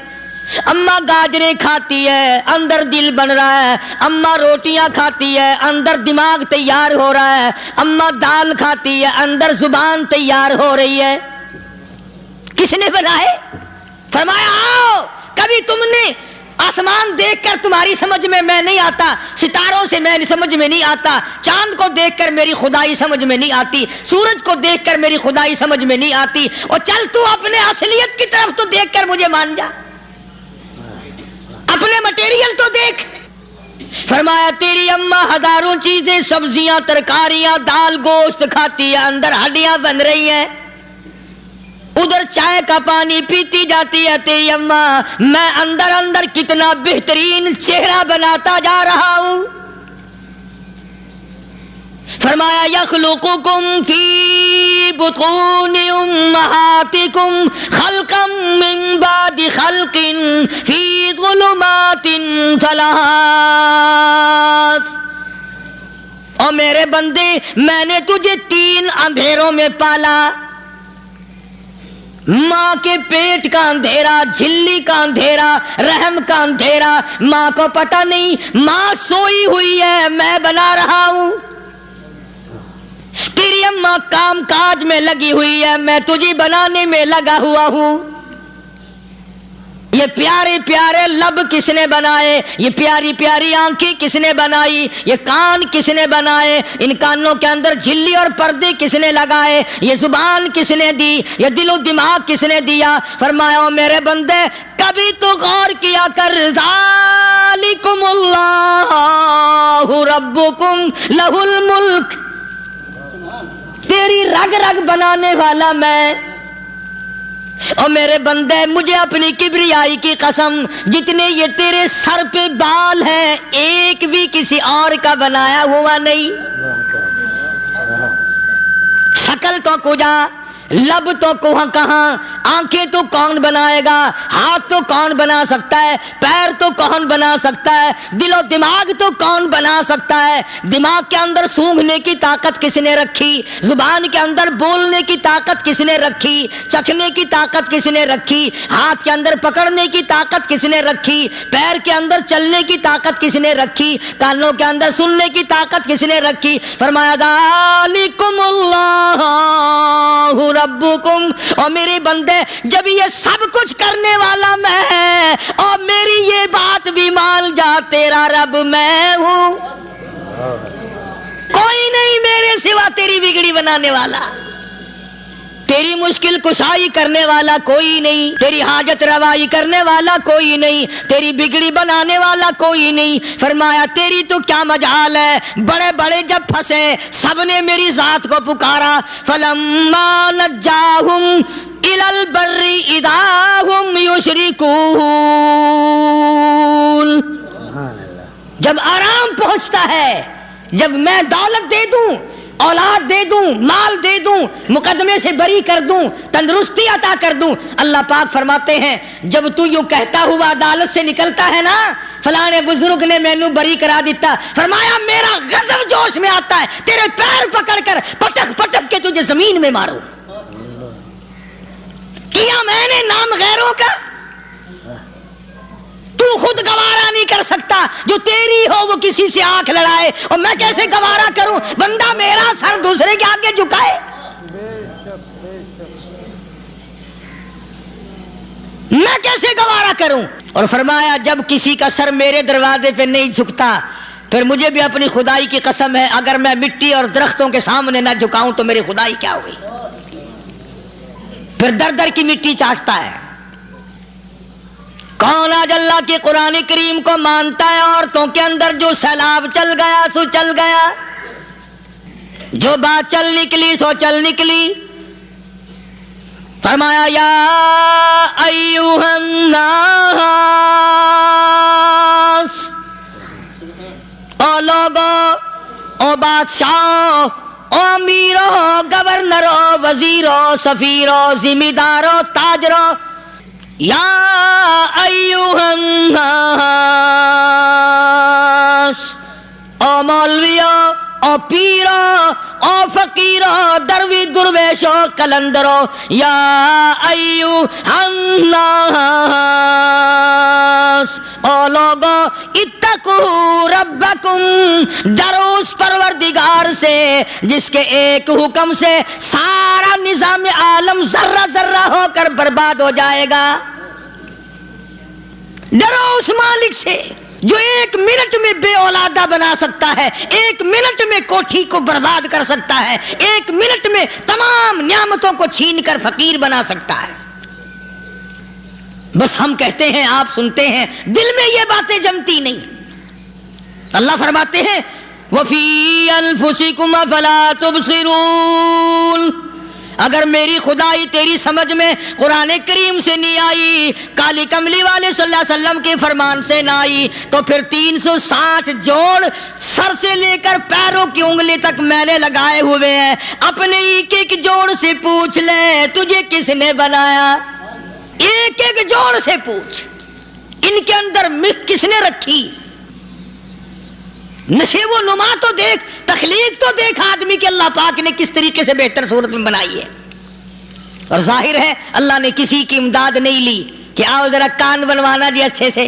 اماں گاجریں کھاتی ہے، اندر دل بن رہا ہے. اماں روٹیاں کھاتی ہے، اندر دماغ تیار ہو رہا ہے. اماں دال کھاتی ہے، اندر زبان تیار ہو رہی ہے. کس نے بنائے؟ فرمایا آؤ، کبھی تم نے آسمان دیکھ کر تمہاری سمجھ میں نہیں آتا، ستاروں سے میں سمجھ میں نہیں آتا، چاند کو دیکھ کر میری خدائی سمجھ میں نہیں آتی، سورج کو دیکھ کر میری خدائی سمجھ میں نہیں آتی. اور چل تو اپنے اصلیت کی طرف تو دیکھ کر مجھے مان جا، اپنے مٹیریل تو دیکھ. فرمایا تیری اماں ہزاروں چیزیں، سبزیاں، ترکاریاں، دال، گوشت کھاتی ہے، اندر ہڈیاں بن رہی ہیں. ادھر چائے کا پانی پیتی جاتی ہے تیری اماں، میں اندر اندر کتنا بہترین چہرہ بناتا جا رہا ہوں. فرمایا یخلقکم فی بطون امہاتکم خلقا من بعد خلق فی ظلمات ثلاث. اور میرے بندے، میں نے تجھے 3 اندھیروں میں پالا. ماں کے پیٹ کا اندھیرا، جھلی کا اندھیرا، رحم کا اندھیرا. ماں کو پتہ نہیں، ماں سوئی ہوئی ہے، میں بنا رہا ہوں. تیری اماں کام کاج میں لگی ہوئی ہے، میں تجھے بنانے میں لگا ہوا ہوں. یہ پیارے پیارے لب کس نے بنائے؟ یہ پیاری پیاری آنکھیں کس نے بنائی؟ یہ کان کس نے بنائے؟ ان کانوں کے اندر جھلی اور پردے کس نے لگائے؟ یہ زبان کس نے دی؟ یہ دل و دماغ کس نے دیا؟ فرمایا میرے بندے، کبھی تو غور کیا کر. ذالکم اللہ ربکم لہ الملک، تیری رگ رگ بنانے والا میں. اور میرے بندے، مجھے اپنی کبریائی کی قسم، جتنے یہ تیرے سر پہ بال ہیں ایک بھی کسی اور کا بنایا ہوا نہیں. شکل تو کجا، لب تو کہاں، آنکھیں تو کون بنائے گا، ہاتھ تو کون بنا سکتا ہے، پیر تو کون بنا سکتا ہے، دل و دماغ تو کون بنا سکتا ہے. دماغ کے اندر سونگھنے کی طاقت کس نے رکھی؟ زبان کے اندر بولنے کی طاقت کس نے رکھی؟ چکھنے کی طاقت کس نے رکھی؟ ہاتھ کے اندر پکڑنے کی طاقت کس نے رکھی؟ پیر کے اندر چلنے کی طاقت کس نے رکھی؟ کانوں کے اندر سننے کی طاقت کس نے رکھی؟ فرمایا ذالکم اللہ ربکم. اور میرے بندے، جب یہ سب کچھ کرنے والا میں اور میری یہ بات بھی مان جا، تیرا رب میں ہوں. کوئی نہیں میرے سوا تیری بگڑی بنانے والا، تیری مشکل کشائی کرنے والا کوئی نہیں، تیری حاجت روائی کرنے والا کوئی نہیں، تیری بگڑی بنانے والا کوئی نہیں. فرمایا تیری تو کیا مجال ہے، بڑے بڑے جب پھنسے سب نے میری ذات کو پکارا. فلما نجاہم الی البر اذا ہم یشرکون. جب آرام پہنچتا ہے، جب میں دولت دے دوں، اولاد دے دوں، مال دے دوں، مقدمے سے بری کر دوں، تندرستی عطا کر دوں، اللہ پاک فرماتے ہیں جب تو یوں کہتا ہوا عدالت سے نکلتا ہے نا، فلانے بزرگ نے مینو بری کرا دیتا، فرمایا میرا غضب جوش میں آتا ہے، تیرے پیر پکڑ کر پٹک پٹک کے تجھے زمین میں ماروں. کیا میں نے نام غیروں کا؟ تو خود گوارا نہیں کر سکتا، جو تیری ہو وہ کسی سے آنکھ لڑائے، اور میں کیسے گوارا کروں بندہ میرا سر دوسرے کے آگے جھکائے؟ میں کیسے گوارا کروں؟ اور فرمایا جب کسی کا سر میرے دروازے پہ نہیں جھکتا، پھر مجھے بھی اپنی خدائی کی قسم ہے، اگر میں مٹی اور درختوں کے سامنے نہ جھکاؤں تو میری خدائی کیا ہوئی؟ پھر در در کی مٹی چاٹتا ہے. کون آج اللہ کے قرآن کریم کو مانتا ہے؟ عورتوں کے اندر جو سیلاب چل گیا سو چل گیا، جو بات چل نکلی سو چل نکلی. فرمایا یا ایھا الناس، او لوگو، او بادشاہ، او امیرو، گورنرو، وزیرو، سفیرو، ذمہ دارو، تاجرو، یا ایھا الناس، او مولویو، او پیرو، او فقیرو، دروی درویشو، کلندرو، یا ایھا الناس، او لوگو، اتقوا ربکم، ڈرو اس پروردگار سے جس کے ایک حکم سے سارا نظام عالم ذرہ ذرہ ہو کر برباد ہو جائے گا۔ ڈرو اس مالک سے جو ایک منٹ میں بے اولادہ بنا سکتا ہے، ایک منٹ میں کوٹھی کو برباد کر سکتا ہے، ایک منٹ میں تمام نعمتوں کو چھین کر فقیر بنا سکتا ہے۔ بس ہم کہتے ہیں، آپ سنتے ہیں، دل میں یہ باتیں جمتی نہیں۔ اللہ فرماتے ہیں وَفِي أَنفُسِكُمْ أَفَلَا تُبْصِرُونَ، اگر میری خدائی تیری سمجھ میں قرآن کریم سے نہیں آئی، کالی کملی والے صلی اللہ علیہ وسلم کے فرمان سے نہ آئی، تو پھر 360 جوڑ سر سے لے کر پیروں کی انگلی تک میں نے لگائے ہوئے ہیں، اپنے ایک ایک جوڑ سے پوچھ لے تجھے کس نے بنایا، ایک ایک جوڑ سے پوچھ، ان کے اندر مکھ کس نے رکھی، نشیب و نما تو دیکھ، تخلیق تو دیکھ آدمی کے اللہ پاک نے کس طریقے سے بہتر صورت میں بنائی ہے۔ اور ظاہر ہے اللہ نے کسی کی امداد نہیں لی کہ آؤ ذرا کان بنوانا جی اچھے سے،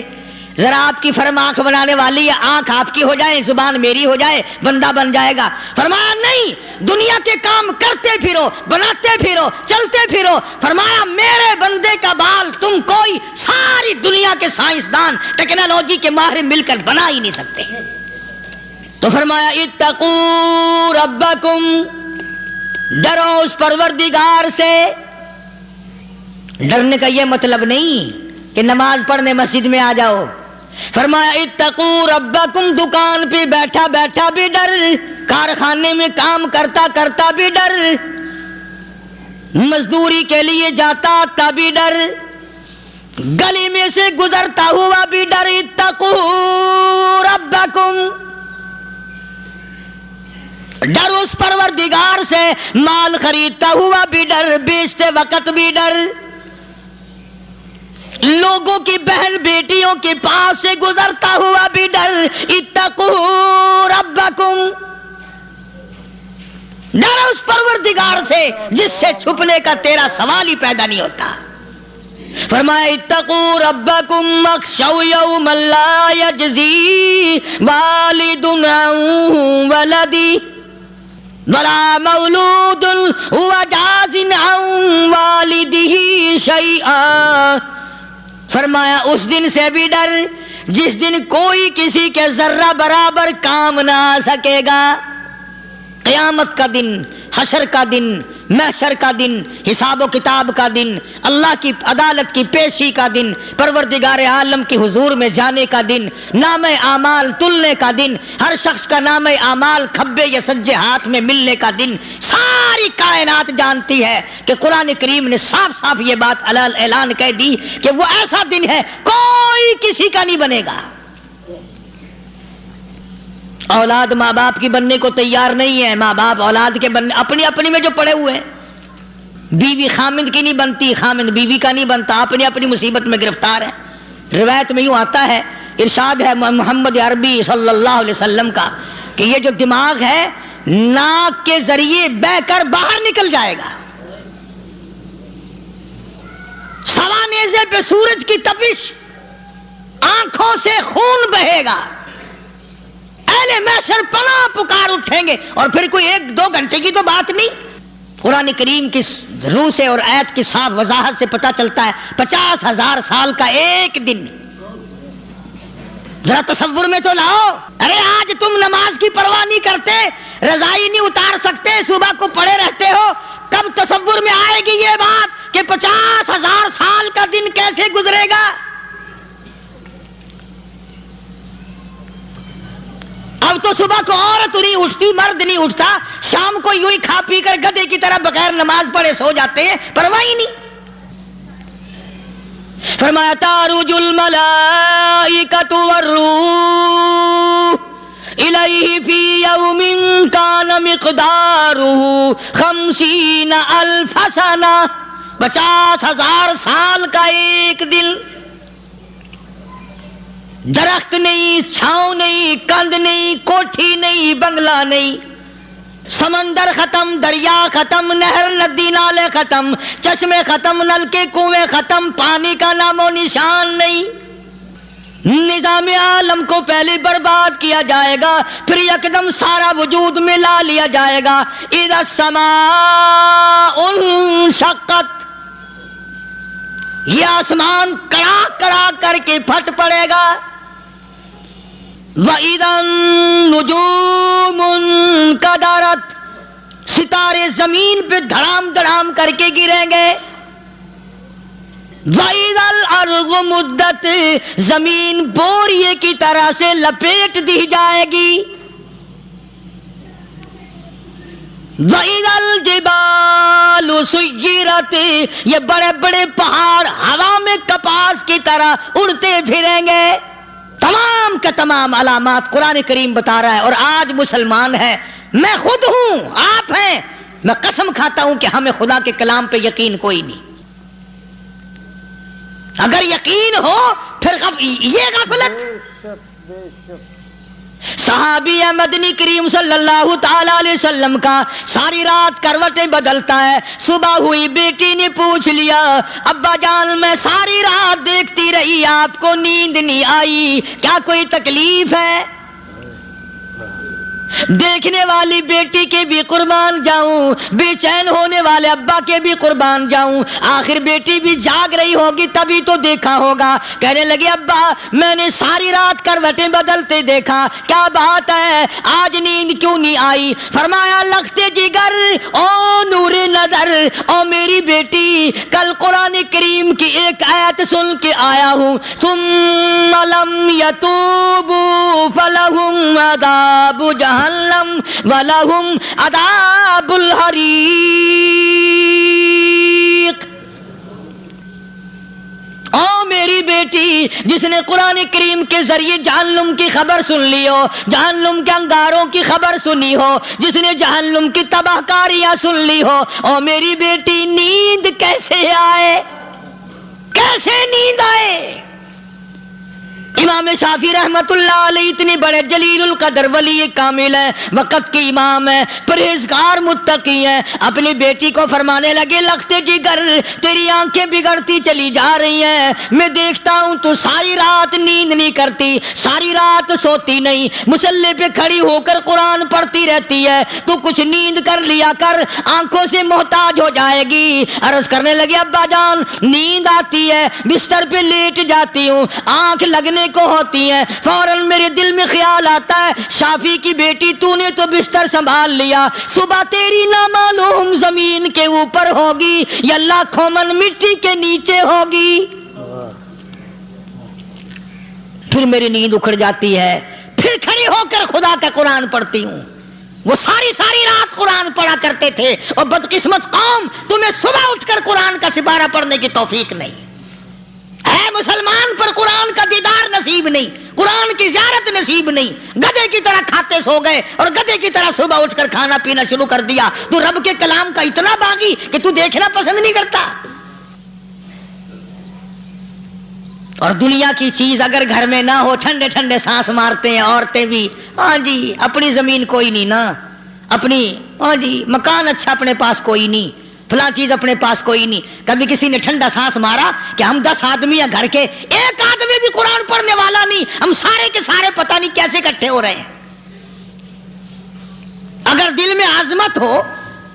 ذرا آپ کی فرم آنکھ بنانے والی ہے، آنکھ آپ کی ہو جائے، زبان میری ہو جائے، بندہ بن جائے گا۔ فرمایا نہیں، دنیا کے کام کرتے پھرو، بناتے پھرو، چلتے پھرو۔ فرمایا میرے بندے کا بال تم کوئی ساری دنیا کے سائنسدان، ٹیکنالوجی کے ماہر مل کر بنا ہی نہیں سکتے۔ تو فرمایا اتقوا ربکم، ڈرو اس پروردگار سے۔ ڈرنے کا یہ مطلب نہیں کہ نماز پڑھنے مسجد میں آ جاؤ، فرمایا اتقوا ربکم، دکان پہ بیٹھا بیٹھا بھی ڈر، کارخانے میں کام کرتا کرتا بھی ڈر، مزدوری کے لیے جاتا آتا بھی ڈر، گلی میں سے گزرتا ہوا بھی ڈر۔ اتقوا ربکم، ڈر اس پروردگار سے، مال خریدتا ہوا بھی ڈر، بیچتے وقت بھی ڈر، لوگوں کی بہن بیٹیوں کے پاس سے گزرتا ہوا بھی ڈر۔ اتقوا ربکم، ڈر اس پروردگار سے جس سے چھپنے کا تیرا سوال ہی پیدا نہیں ہوتا۔ فرمایا اتقوا ربکم واخشوا یوما لا یجزی والد عن ولدہ ولا مولود هو جاز عن والدہ شیئا، فرمایا اس دن سے بھی ڈر جس دن کوئی کسی کے ذرہ برابر کام نہ آ سکے گا۔ قیامت کا دن، حشر کا دن، محشر کا دن، حساب و کتاب کا دن، اللہ کی عدالت کی پیشی کا دن، پروردگار عالم کے حضور میں جانے کا دن، نام اعمال تلنے کا دن، ہر شخص کا نام اعمال کھبے یا سجے ہاتھ میں ملنے کا دن۔ ساری کائنات جانتی ہے کہ قرآن کریم نے صاف صاف یہ بات اعلان کہہ دی کہ وہ ایسا دن ہے کوئی کسی کا نہیں بنے گا۔ اولاد ماں باپ کی بننے کو تیار نہیں ہے، ماں باپ اولاد کے بننے اپنی اپنی میں جو پڑے ہوئے ہیں۔ بیوی خامند کی نہیں بنتی، خامند بیوی کا نہیں بنتا، اپنی اپنی مصیبت میں گرفتار ہے۔ روایت میں یوں آتا ہے، ارشاد ہے محمد عربی صلی اللہ علیہ وسلم کا کہ یہ جو دماغ ہے ناک کے ذریعے بہ کر باہر نکل جائے گا، سوا نیزے پہ سورج کی تپش، آنکھوں سے خون بہے گا، اہل محشر پناہ پکار اٹھیں گے، اور پھر کوئی 1-2 گھنٹے کی تو بات نہیں۔ قرآن کریم کی روح سے اور آیت کی صاف وضاحت سے پتہ چلتا ہے 50,000 سال کا ایک دن۔ ذرا تصور میں تو لاؤ، ارے آج تم نماز کی پرواہ نہیں کرتے، رضائی نہیں اتار سکتے، صبح کو پڑے رہتے ہو، کب تصور میں آئے گی یہ بات کہ 50,000 سال کا دن کیسے گزرے گا؟ اب تو صبح کو عورت نہیں اٹھتی، مرد نہیں اٹھتا، شام کو یوں ہی کھا پی کر گدھے کی طرح بغیر نماز پڑھے سو جاتے ہیں، پرواہ ہی نہیں۔ فرمایا تعرج الملائکۃ والروح الیہ فی یوم کان مقدارہ 50,000 سنہ، 50,000 سال کا ایک دن۔ درخت نہیں، چھاؤں نہیں، کند نہیں، کوٹھی نہیں، بنگلہ نہیں، سمندر ختم، دریا ختم، نہر ندی نالے ختم، چشمے ختم، نل کے کنویں ختم، پانی کا نام و نشان نہیں۔ نظام عالم کو پہلے برباد کیا جائے گا، پھر یکدم سارا وجود ملا لیا جائے گا۔ اذا السماء انشقت، یہ آسمان کڑا کڑا کر کے پھٹ پڑے گا۔ وَإِذَا النُّجُومُ انْكَدَرَتْ، ستارے زمین پہ دھڑام دھڑام کر کے گریں گے۔ وَإِذَا الْأَرْضُ مُدَّتْ، زمین بوریے کی طرح سے لپیٹ دی جائے گی۔ وَإِذَا الْجِبَالُ سُيِّرَتْ، یہ بڑے بڑے پہاڑ ہوا میں کپاس کی طرح اڑتے پھریں گے۔ تمام کا تمام علامات قرآن کریم بتا رہا ہے، اور آج مسلمان ہے، میں خود ہوں، آپ ہیں، میں قسم کھاتا ہوں کہ ہمیں خدا کے کلام پہ یقین کوئی نہیں۔ اگر یقین ہو پھر یہ غفلت۔ صحابی مدنی کریم صلی اللہ تعالی علیہ وسلم کا ساری رات کروٹیں بدلتا ہے، صبح ہوئی بیٹی نے پوچھ لیا ابا جان میں ساری رات دیکھتی رہی آپ کو نیند نہیں آئی، کیا کوئی تکلیف ہے؟ دیکھنے والی بیٹی کے بھی قربان جاؤں، بے چین ہونے والے ابا کے بھی قربان جاؤں، آخر بیٹی بھی جاگ رہی ہوگی تبھی تو دیکھا ہوگا۔ کہنے لگے ابا میں نے ساری رات کروٹیں بدلتے دیکھا، کیا بات ہے آج نیند کیوں نہیں آئی؟ فرمایا لختے جگر او نور نظر، او میری بیٹی کل قرآن کریم کی ایک آیت سن کے آیا ہوں، ثم لم یتوبوا فلہم عذاب جہنم وَلَهُمْ عَذَابُ الْحَرِيقِ۔ او میری بیٹی جس نے قرآن کریم کے ذریعے جہنم کی خبر سن لی ہو، جہنم کے انگاروں کی خبر سنی ہو، جس نے جہنم کی تباہ کاریاں سن لی ہو، او میری بیٹی نیند کیسے آئے؟ کیسے نیند آئے؟ امام شافعی رحمت اللہ علیہ اتنے بڑے جلیل القدر ولی کامل ہیں، وقت کے امام ہیں، پرہیزگار متقی ہیں، اپنی بیٹی کو فرمانے لگے لختے جگر تیری آنکھیں بگڑتی چلی جا رہی ہیں، میں دیکھتا ہوں تو ساری رات نیند نہیں کرتی، ساری رات سوتی نہیں، مصلی پہ کھڑی ہو کر قرآن پڑھتی رہتی ہے، تو کچھ نیند کر لیا کر، آنکھوں سے محتاج ہو جائے گی۔ عرض کرنے لگے ابا جان نیند آتی ہے، بستر پہ لیٹ جاتی ہوں، آنکھ لگنے کو ہوتی ہیں، فوراً میرے دل میں خیال آتا ہے شافی کی بیٹی تو نے تو بستر سنبھال لیا، صبح تیری نامعلوم زمین کے اوپر ہوگی یا لاکھوں من مٹی کے نیچے ہوگی۔ پھر میری نیند اکھڑ جاتی ہے، پھر کھڑی ہو کر خدا کا قرآن پڑھتی ہوں۔ وہ ساری رات قرآن پڑھا کرتے تھے، اور بدقسمت قوم تمہیں صبح اٹھ کر قرآن کا سپارہ پڑھنے کی توفیق نہیں ہے۔ مسلمان پر قرآن کا دیدار نصیب نہیں، قرآن کی زیارت نصیب نہیں، گدھے کی طرح کھاتے سو گئے اور گدھے کی طرح صبح اٹھ کر کھانا پینا شروع کر دیا۔ تو رب کے کلام کا اتنا باغی کہ تو دیکھنا پسند نہیں کرتا۔ اور دنیا کی چیز اگر گھر میں نہ ہو، ٹھنڈے ٹھنڈے سانس مارتے ہیں عورتیں بھی، ہاں جی اپنی زمین کوئی نہیں نا، اپنی ہاں جی مکان اچھا اپنے پاس کوئی نہیں، فلاں چیز اپنے پاس کوئی نہیں۔ کبھی کسی نے ٹھنڈا سانس مارا کہ ہم 10 آدمی ہیں گھر کے، ایک آدمی بھی قرآن پڑھنے والا نہیں، ہم سارے کے سارے پتہ نہیں کیسے اکٹھے ہو رہے ہیں۔ اگر دل میں عظمت ہو،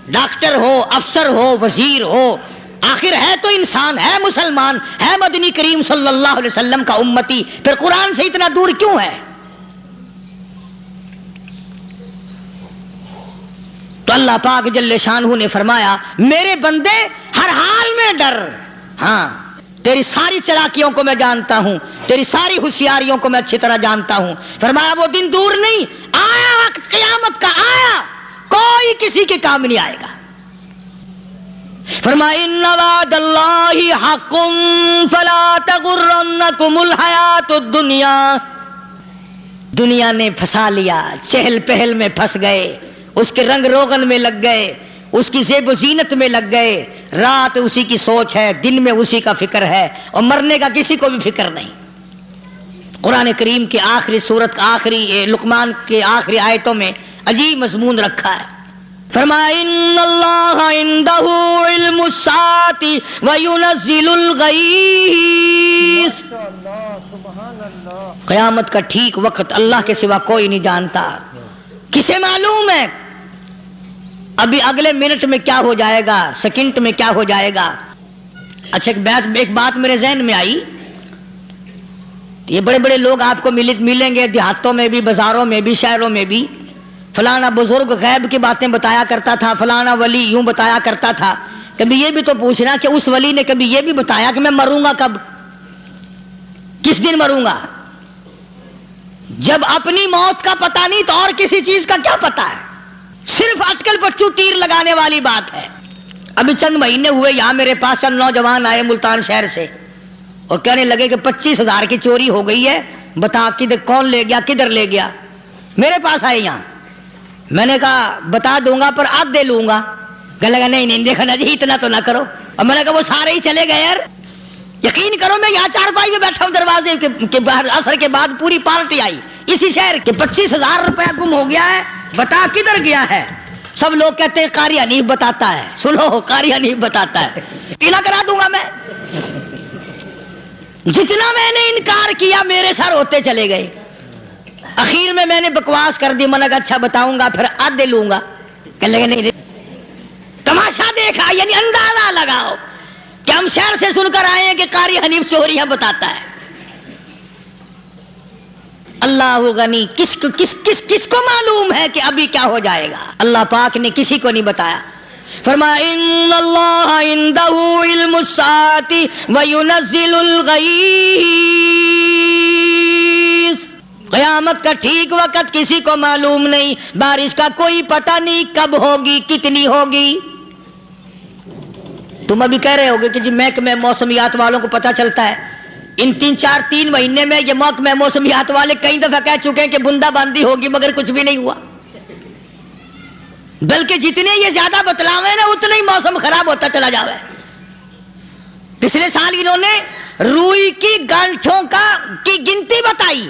ڈاکٹر ہو، افسر ہو، وزیر ہو، آخر ہے تو انسان، ہے مسلمان، ہے مدنی کریم صلی اللہ علیہ وسلم کا امتی، پھر قرآن سے اتنا دور کیوں ہے؟ تو اللہ پاک جل شانہ نے فرمایا میرے بندے ہر حال میں ڈر، ہاں تیری ساری چلاکیوں کو میں جانتا ہوں، تیری ساری ہوشیاریوں کو میں اچھی طرح جانتا ہوں۔ فرمایا وہ دن دور نہیں، آیا وقت قیامت کا، آیا، کوئی کسی کے کام نہیں آئے گا۔ فرمایا ان وعد اللہ حق فلا تغرنکم الحیات الدنیا. دنیا نے پھنسا لیا، چہل پہل میں پھنس گئے، اس کے رنگ روغن میں لگ گئے، اس کی زیب و زینت میں لگ گئے. رات اسی کی سوچ ہے، دن میں اسی کا فکر ہے، اور مرنے کا کسی کو بھی فکر نہیں. قرآن کریم کی آخری سورت کا آخری لقمان کے آخری آیتوں میں عجیب مضمون رکھا ہے. فرمایا ان اللہ عندہ علم الساعۃ وینزل الغیث. قیامت کا ٹھیک وقت اللہ کے سوا کوئی نہیں جانتا. کسے معلوم ہے ابھی اگلے منٹ میں کیا ہو جائے گا، سیکنڈ میں کیا ہو جائے گا. اچھا ایک بات میرے ذہن میں آئی. یہ بڑے بڑے لوگ آپ کو ملیں گے دیہاتوں میں بھی، بازاروں میں بھی، شہروں میں بھی. فلانا بزرگ غیب کی باتیں بتایا کرتا تھا، فلانا ولی یوں بتایا کرتا تھا. کبھی یہ بھی تو پوچھنا کہ اس ولی نے کبھی یہ بھی بتایا کہ میں مروں گا کب، کس دن مروں گا؟ جب اپنی موت کا پتہ نہیں تو اور کسی چیز کا کیا پتہ ہے؟ صرف اٹکل پچو تیر لگانے والی بات ہے. ابھی چند مہینے ہوئے یہاں میرے پاس چند نوجوان آئے ملتان شہر سے اور کہنے لگے کہ 25,000 کی چوری ہو گئی ہے، بتا کدھر کون لے گیا، کدھر لے گیا. میرے پاس آئے یہاں. میں نے کہا بتا دوں گا پر آدھے لوں گا. کہنے لگا نہیں دیکھا نا جی اتنا تو نہ کرو. اور میں نے کہا وہ سارے ہی چلے گئے یار. یقین کرو میں یہاں چارپائی میں بیٹھا ہوں دروازے کے باہر، عصر کے بعد پوری پارٹی آئی اسی شہر کے. 25,000 روپیہ گم ہو گیا ہے، بتا کدھر گیا ہے. سب لوگ کہتے ہیں قاری حنیف بتاتا ہے. سنو قاری حنیف بتاتا ہے. قلعہ کرا دوں گا میں. جتنا میں نے انکار کیا میرے سر ہوتے چلے گئے. اخیر میں نے بکواس کر دی. میں نے کہا اچھا بتاؤں گا پھر آدھے لوں گا. کہنے لگے نہیں. تماشا دیکھا یعنی اندازہ لگاؤ کہ ہم شہر سے سن کر آئے ہیں کہ قاری حنیف چوریاں بتاتا ہے. اللہ غنی، کس کو معلوم ہے کہ ابھی کیا ہو جائے گا؟ اللہ پاک نے کسی کو نہیں بتایا. فرمایا ان اللہ عندہ علم الساعۃ وینزل الغیث. قیامت کا ٹھیک وقت کسی کو معلوم نہیں، بارش کا کوئی پتہ نہیں کب ہوگی، کتنی ہوگی. تم ابھی کہہ رہے ہوگے کہ جی محکمہ موسمیات والوں کو پتہ چلتا ہے. ان 3 مہینے میں یہ محکمہ موسمیات والے کئی دفعہ کہہ چکے ہیں کہ بندہ باندی ہوگی مگر کچھ بھی نہیں ہوا. بلکہ جتنے یہ زیادہ بتلاوے نا اتنا ہی موسم خراب ہوتا چلا جاوے. پچھلے سال انہوں نے روئی کی گانٹھوں کی گنتی بتائی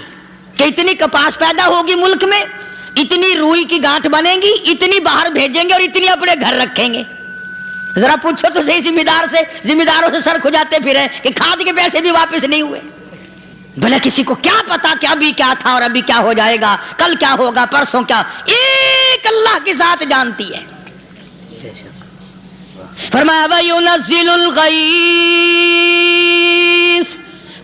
کہ اتنی کپاس پیدا ہوگی ملک میں، اتنی روئی کی گانٹھ بنے گی، اتنی باہر بھیجیں گے اور اتنی اپنے گھر رکھیں گے. ذرا پوچھو تو صحیح ذمہ داروں سے سر کھجاتے پھرے کہ کھاد کے پیسے بھی واپس نہیں ہوئے. بھلے کسی کو کیا پتا کہ ابھی کیا تھا اور ابھی کیا ہو جائے گا، کل کیا ہوگا، پرسوں کیا. ایک اللہ کی ذات جانتی ہے. فرمایا وَيُنَزِّلُ الْغَيْثَ.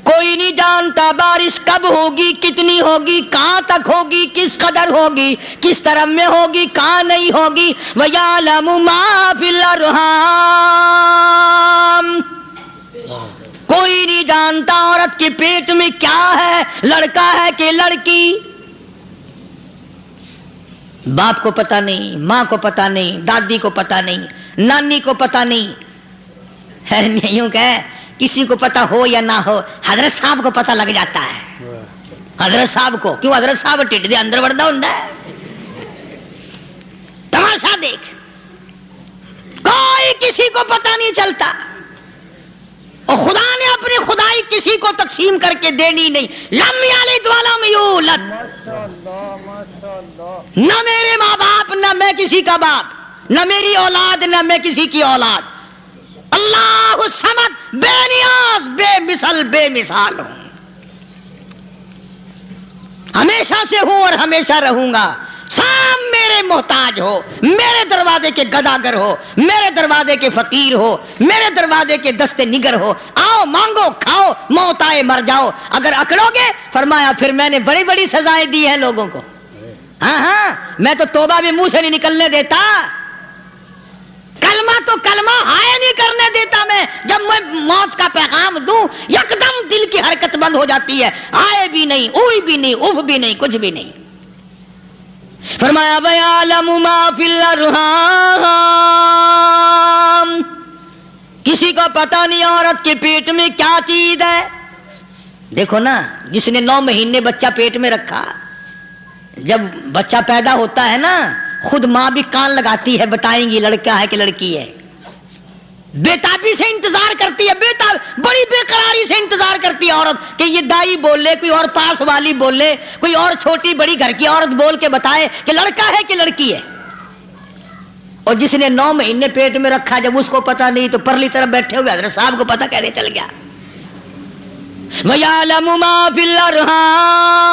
کوئی نہیں جانتا بارش کب ہوگی، کتنی ہوگی، کہاں تک ہوگی، کس قدر ہوگی، کس طرف میں ہوگی، کہاں نہیں ہوگی. وَيَعْلَمُ مَا فِي الْأَرْحَامِ. کوئی نہیں جانتا عورت کے پیٹ میں کیا ہے، لڑکا ہے کہ لڑکی. باپ کو پتہ نہیں، ماں کو پتہ نہیں، دادی کو پتہ نہیں، نانی کو پتہ نہیں. یوں کہ کسی کو پتہ ہو یا نہ ہو حضرت صاحب کو پتہ لگ جاتا ہے. حضرت صاحب کو کیوں؟ حضرت صاحب ٹھڈ دے اندر وڑدا ہوندا ہے. تماشا دیکھ، کوئی کسی کو پتہ نہیں چلتا. اور خدا نے اپنی خدائی کسی کو تقسیم کر کے دینی نہیں. لم یلد ولم یولد. نہ میرے ماں باپ، نہ میں کسی کا باپ، نہ میری اولاد، نہ میں کسی کی اولاد. اللہ الصمد، بے نیاز، بے مثل، بے مثال ہوں. ہمیشہ سے ہوں اور ہمیشہ رہوں گا. سام میرے محتاج ہو، میرے دروازے کے گداگر ہو، میرے دروازے کے فقیر ہو، میرے دروازے کے دستے نگر ہو. آؤ مانگو کھاؤ، موت آئے مر جاؤ. اگر اکڑو گے فرمایا پھر میں نے بڑی بڑی سزائیں دی ہیں لوگوں کو. ہاں میں تو توبہ بھی منہ سے نہیں نکلنے دیتا. کلمہ تو کلمہ ہائے نہیں کرنے دیتا میں. جب میں موت کا پیغام دوں یکدم دل کی حرکت بند ہو جاتی ہے. آئے بھی نہیں، اوئی بھی نہیں، اف بھی نہیں، کچھ بھی نہیں. فرمایا وَيَعْلَمُ مَا فِي الْأَرْحَامِ. کسی کو پتا نہیں عورت کے پیٹ میں کیا چیز ہے. دیکھو نا، جس نے 9 مہینے بچہ پیٹ میں رکھا، جب بچہ پیدا ہوتا ہے نا، خود ماں بھی کان لگاتی ہے، بتائیں گی لڑکا ہے کہ لڑکی ہے. بےتابی سے انتظار کرتی ہے، بڑی بے قراری سے انتظار کرتی ہے عورت کہ یہ دائی بولے، کوئی اور پاس والی بولے، کوئی اور چھوٹی بڑی گھر کی عورت بول کے بتائے کہ لڑکا ہے کہ لڑکی ہے. اور جس نے 9 مہینے پیٹ میں رکھا، جب اس کو پتا نہیں تو پرلی طرف بیٹھے ہوئے حضرت صاحب کو پتا کیسے چل گیا. وَيَعْلَمُ مَا فِي الْأَرْحَامِ.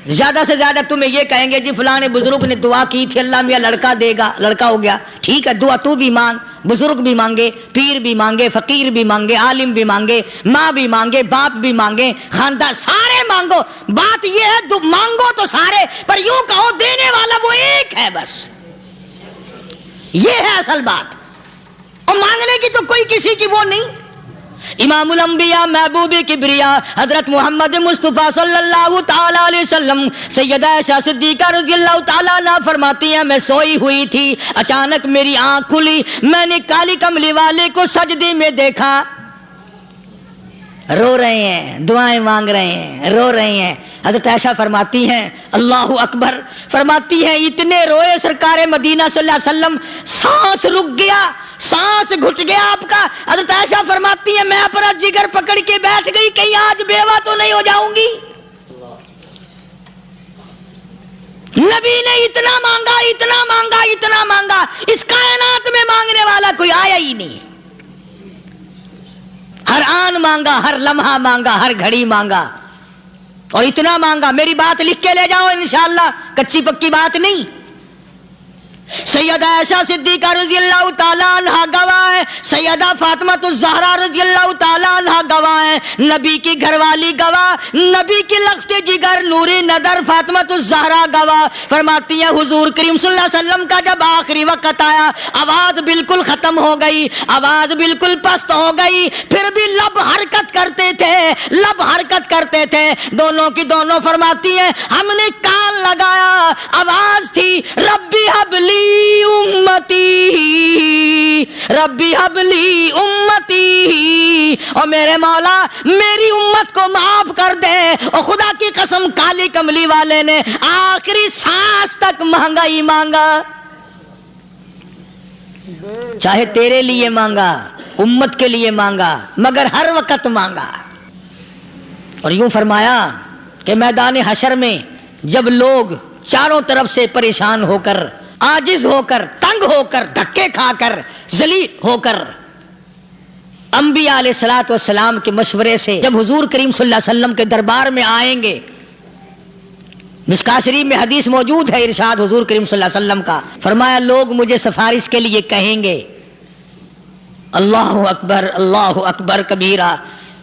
زیادہ سے زیادہ تمہیں یہ کہیں گے جی فلاں بزرگ نے دعا کی تھی اللہ میاں لڑکا دے گا، لڑکا ہو گیا. ٹھیک ہے، دعا تو بھی مانگ، بزرگ بھی مانگے، پیر بھی مانگے، فقیر بھی مانگے، عالم بھی مانگے، ماں بھی مانگے، باپ بھی مانگے، خاندان سارے مانگو. بات یہ ہے مانگو تو سارے، پر یوں کہو دینے والا وہ ایک ہے بس. یہ ہے اصل بات. اور مانگنے کی تو کوئی کسی کی وہ نہیں. امام الانبیاء محبوب کبریا حضرت محمد مصطفیٰ صلی اللہ تعالی علیہ وسلم سیدہ عائشہ صدیقہ رضی اللہ تعالیٰ عنہ فرماتی ہیں میں سوئی ہوئی تھی، اچانک میری آنکھ کھلی، میں نے کالی کملی والے کو سجدے میں دیکھا، رو رہے ہیں، دعائیں مانگ رہے ہیں، رو رہے ہیں. حضرت عائشہ فرماتی ہیں اللہ اکبر، فرماتی ہیں اتنے روئے سرکار مدینہ صلی اللہ علیہ وسلم، سانس رک گیا، سانس گھٹ گیا آپ کا. حضرت عائشہ فرماتی ہیں میں اپنا جگر پکڑ کے بیٹھ گئی، کہیں آج بیوہ تو نہیں ہو جاؤں گی. نبی نے اتنا مانگا، اتنا مانگا، اتنا مانگا، اس کائنات میں مانگنے والا کوئی آیا ہی نہیں. ہر آن مانگا، ہر لمحہ مانگا، ہر گھڑی مانگا، اور اتنا مانگا. میری بات لکھ کے لے جاؤ انشاءاللہ، کچی پکی بات نہیں. سیدہ عائشہ صدیقہ رضی اللہ تعالیٰ عنہ گواہ ہے، سیدہ فاطمہ الزہرا رضی اللہ تعالیٰ عنہ گواہ ہے، نبی کی گھر والی گواہ، نبی کی لخت جگر نوری نظر فاطمہ الزہرا گواہ. فرماتی ہے حضور کریم صلی اللہ علیہ وسلم کا جب آخری وقت آیا، آواز بالکل ختم ہو گئی، آواز بالکل پست ہو گئی، پھر بھی لب حرکت کرتے تھے، لب حرکت کرتے تھے، دونوں کی دونوں. فرماتی ہیں ہم نے کان لگایا، آواز تھی ربی حبلی امتی، ربی حبلی امتی، اور میرے مولا میری امت کو معاف کر دے. اور خدا کی قسم کالی کملی والے نے آخری سانس تک مانگا ہی مانگا، چاہے تیرے لیے مانگا، امت کے لیے مانگا، مگر ہر وقت مانگا. اور یوں فرمایا کہ میدان حشر میں جب لوگ چاروں طرف سے پریشان ہو کر، عاجز ہو کر، تنگ ہو کر، دھکے کھا کر، ذلیل ہو کر، انبیاء علیہ الصلوۃ والسلام کے مشورے سے جب حضور کریم صلی اللہ علیہ وسلم کے دربار میں آئیں گے، مشکاۃ شریف میں حدیث موجود ہے، ارشاد حضور کریم صلی اللہ علیہ وسلم کا، فرمایا لوگ مجھے سفارش کے لیے کہیں گے اللہ اکبر، اللہ اکبر کبیرہ.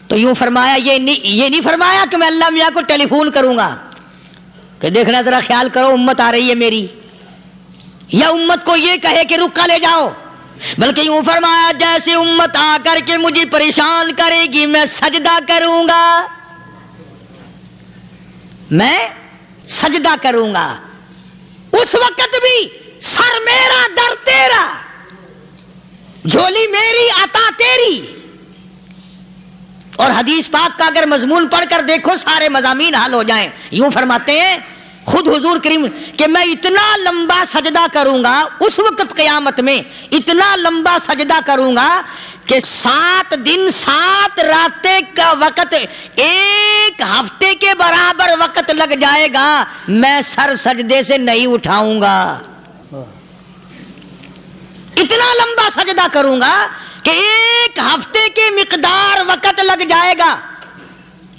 تو یوں فرمایا یہ نہیں فرمایا کہ میں اللہ میاں کو ٹیلی فون کروں گا کہ دیکھنا ذرا خیال کرو امت آ رہی ہے میری، یا امت کو یہ کہے کہ رکا لے جاؤ، بلکہ یوں فرمایا جیسے امت آ کر کے مجھے پریشان کرے گی میں سجدہ کروں گا، میں سجدہ کروں گا. اس وقت بھی سر میرا در تیرا، جھولی میری عطا تیری. اور حدیث پاک کا اگر مضمون پڑھ کر دیکھو سارے مضامین حل ہو جائیں. یوں فرماتے ہیں خود حضور کریم کہ میں اتنا لمبا سجدہ کروں گا اس وقت قیامت میں، اتنا لمبا سجدہ کروں گا کہ 7 دن 7 راتیں کا وقت 1 ہفتے کے برابر وقت لگ جائے گا، میں سر سجدے سے نہیں اٹھاؤں گا. اتنا لمبا سجدہ کروں گا کہ 1 ہفتے کے مقدار وقت لگ جائے گا.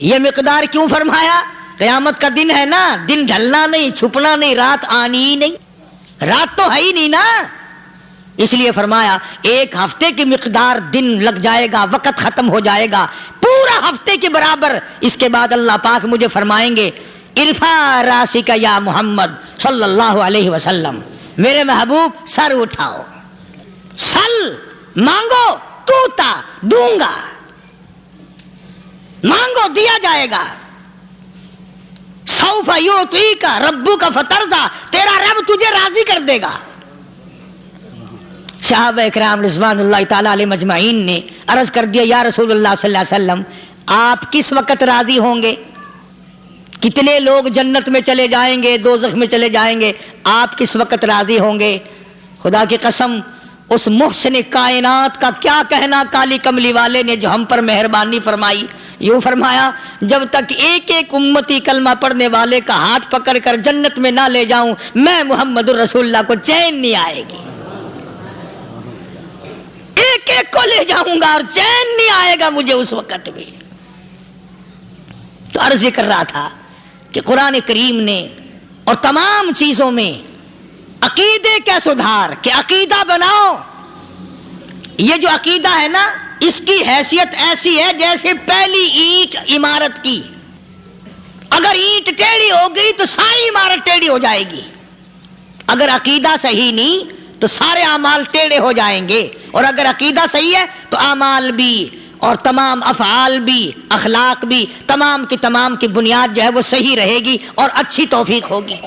یہ مقدار کیوں فرمایا؟ قیامت کا دن ہے نا، دن ڈھلنا نہیں، چھپنا نہیں، رات آنی ہی نہیں، رات تو ہے ہی نہیں نا، اس لیے فرمایا 1 ہفتے کی مقدار دن لگ جائے گا، وقت ختم ہو جائے گا پورا ہفتے کے برابر. اس کے بعد اللہ پاک مجھے فرمائیں گے ارفع راسک یا محمد صلی اللہ علیہ وسلم، میرے محبوب سر اٹھاؤ، سل مانگو توتا دوں گا، مانگو دیا جائے گا. سوف یعطیک ربک فترضی، تیرا رب تجھے راضی کر دے گا. صحابہ اکرام رضوان اللہ تعالی علیہ مجمعین نے عرض کر دیا یا رسول اللہ صلی اللہ علیہ وسلم آپ کس وقت راضی ہوں گے؟ کتنے لوگ جنت میں چلے جائیں گے، دوزخ میں چلے جائیں گے، آپ کس وقت راضی ہوں گے؟ خدا کی قسم اس محسن کائنات کا کیا کہنا کالی کملی والے نے جو ہم پر مہربانی فرمائی، یوں فرمایا جب تک ایک ایک امتی کلمہ پڑھنے والے کا ہاتھ پکڑ کر جنت میں نہ لے جاؤں میں محمد الرسول اللہ کو چین نہیں آئے گی، ایک ایک کو لے جاؤں گا اور چین نہیں آئے گا مجھے اس وقت بھی۔ تو عرض کر رہا تھا کہ قرآن کریم نے اور تمام چیزوں میں عقیدے کا سدھار کہ عقیدہ بناؤ، یہ جو عقیدہ ہے نا اس کی حیثیت ایسی ہے جیسے پہلی اینٹ عمارت کی، اگر اینٹ ٹیڑھی ہو گئی تو ساری عمارت ٹیڑھی ہو جائے گی، اگر عقیدہ صحیح نہیں تو سارے اعمال ٹیڑھے ہو جائیں گے، اور اگر عقیدہ صحیح ہے تو اعمال بھی اور تمام افعال بھی اخلاق بھی تمام کی بنیاد جو ہے وہ صحیح رہے گی اور اچھی توفیق ہوگی۔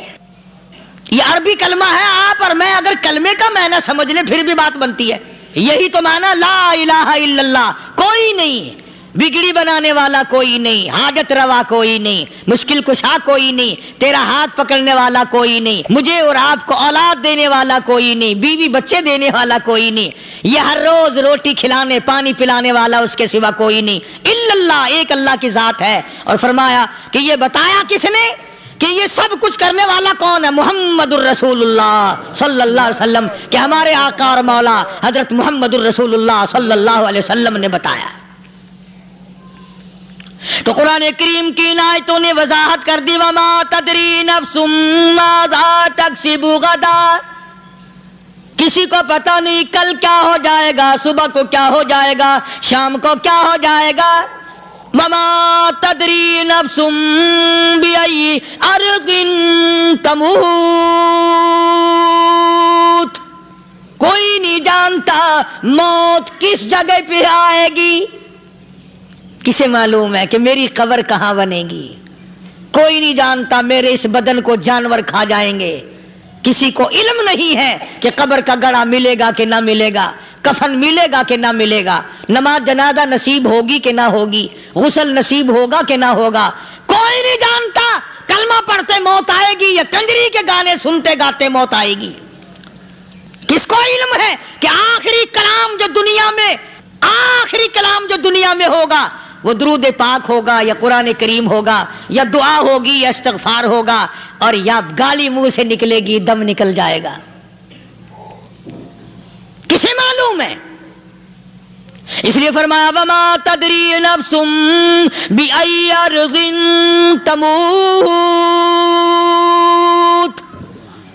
یہ عربی کلمہ ہے، آپ اور میں اگر کلمے کا معنی سمجھ لیں پھر بھی بات بنتی ہے، یہی تو معنی لا الہ الا اللہ، کوئی نہیں بگڑی بنانے والا، کوئی نہیں حاجت روا، کوئی نہیں مشکل کشا، کوئی نہیں تیرا ہاتھ پکڑنے والا، کوئی نہیں مجھے اور آپ کو اولاد دینے والا، کوئی نہیں بیوی بچے دینے والا، کوئی نہیں یہ ہر روز روٹی کھلانے پانی پلانے والا اس کے سوا کوئی نہیں الا اللہ، ایک اللہ کی ذات ہے۔ اور فرمایا کہ یہ بتایا کس نے کہ یہ سب کچھ کرنے والا کون ہے؟ محمد الرسول اللہ صلی اللہ علیہ وسلم، کہ ہمارے آقا اور مولا حضرت محمد الرسول اللہ صلی اللہ علیہ وسلم نے بتایا۔ تو قرآن کریم کی ان آیتوں نے وضاحت کر دی وما تدری نفس ماذا تکسب غدا، کسی کو پتہ نہیں کل کیا ہو جائے گا، صبح کو کیا ہو جائے گا، شام کو کیا ہو جائے گا۔ وما تدری نفس بأي أرض تموت، کوئی نہیں جانتا موت کس جگہ پہ آئے گی۔ کسے معلوم ہے کہ میری قبر کہاں بنے گی؟ کوئی نہیں جانتا میرے اس بدن کو جانور کھا جائیں گے، کسی کو علم نہیں ہے کہ قبر کا گڑھا ملے گا کہ نہ ملے گا، کفن ملے گا کہ نہ ملے گا، نماز جنازہ نصیب ہوگی کہ نہ ہوگی، غسل نصیب ہوگا کہ نہ ہوگا، کوئی نہیں جانتا۔ کلمہ پڑھتے موت آئے گی یا کنجری کے گانے سنتے گاتے موت آئے گی؟ کس کو علم ہے کہ آخری کلام جو دنیا میں ہوگا وہ درود پاک ہوگا یا قرآن کریم ہوگا یا دعا ہوگی یا استغفار ہوگا، اور یا گالی منہ سے نکلے گی دم نکل جائے گا؟ کسے معلوم ہے؟ اس لیے فرمایا وما تدری نفس بأي أرض تموت،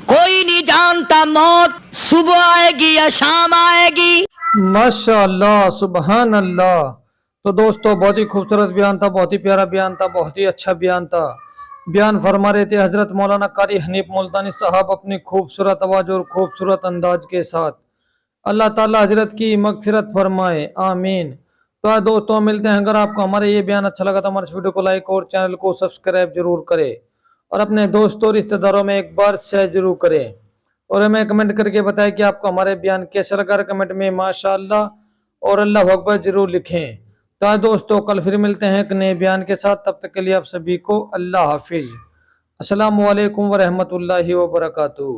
کوئی نہیں جانتا موت صبح آئے گی یا شام آئے گی۔ ماشاءاللہ سبحان اللہ۔ تو دوستو بہت ہی خوبصورت بیان تھا، بہت ہی پیارا بیان تھا، بہت ہی اچھا بیان تھا۔ بیان فرما رہے تھے حضرت مولانا قاری حنیف ملتانی صاحب اپنی خوبصورت آواز اور خوبصورت انداز کے ساتھ۔ اللہ تعالی حضرت کی مغفرت فرمائے، آمین۔ تو دوستو ملتے ہیں، اگر آپ کو ہمارے یہ بیان اچھا لگا تو ہمارے اس ویڈیو کو لائک اور چینل کو سبسکرائب ضرور کرے، اور اپنے دوستوں اور رشتہ داروں میں ایک بار شیئر ضرور کریں، اور ہمیں کمنٹ کر کے بتائیں کہ آپ کو ہمارے بیان کیسا لگا۔ کمنٹ میں ماشاءاللہ اور اللہ اکبر ضرور لکھیں۔ تو دوستو کل پھر ملتے ہیں ایک نئے بیان کے ساتھ، تب تک کے لیے آپ سبھی کو اللہ حافظ۔ السلام علیکم ورحمۃ اللہ وبرکاتہ۔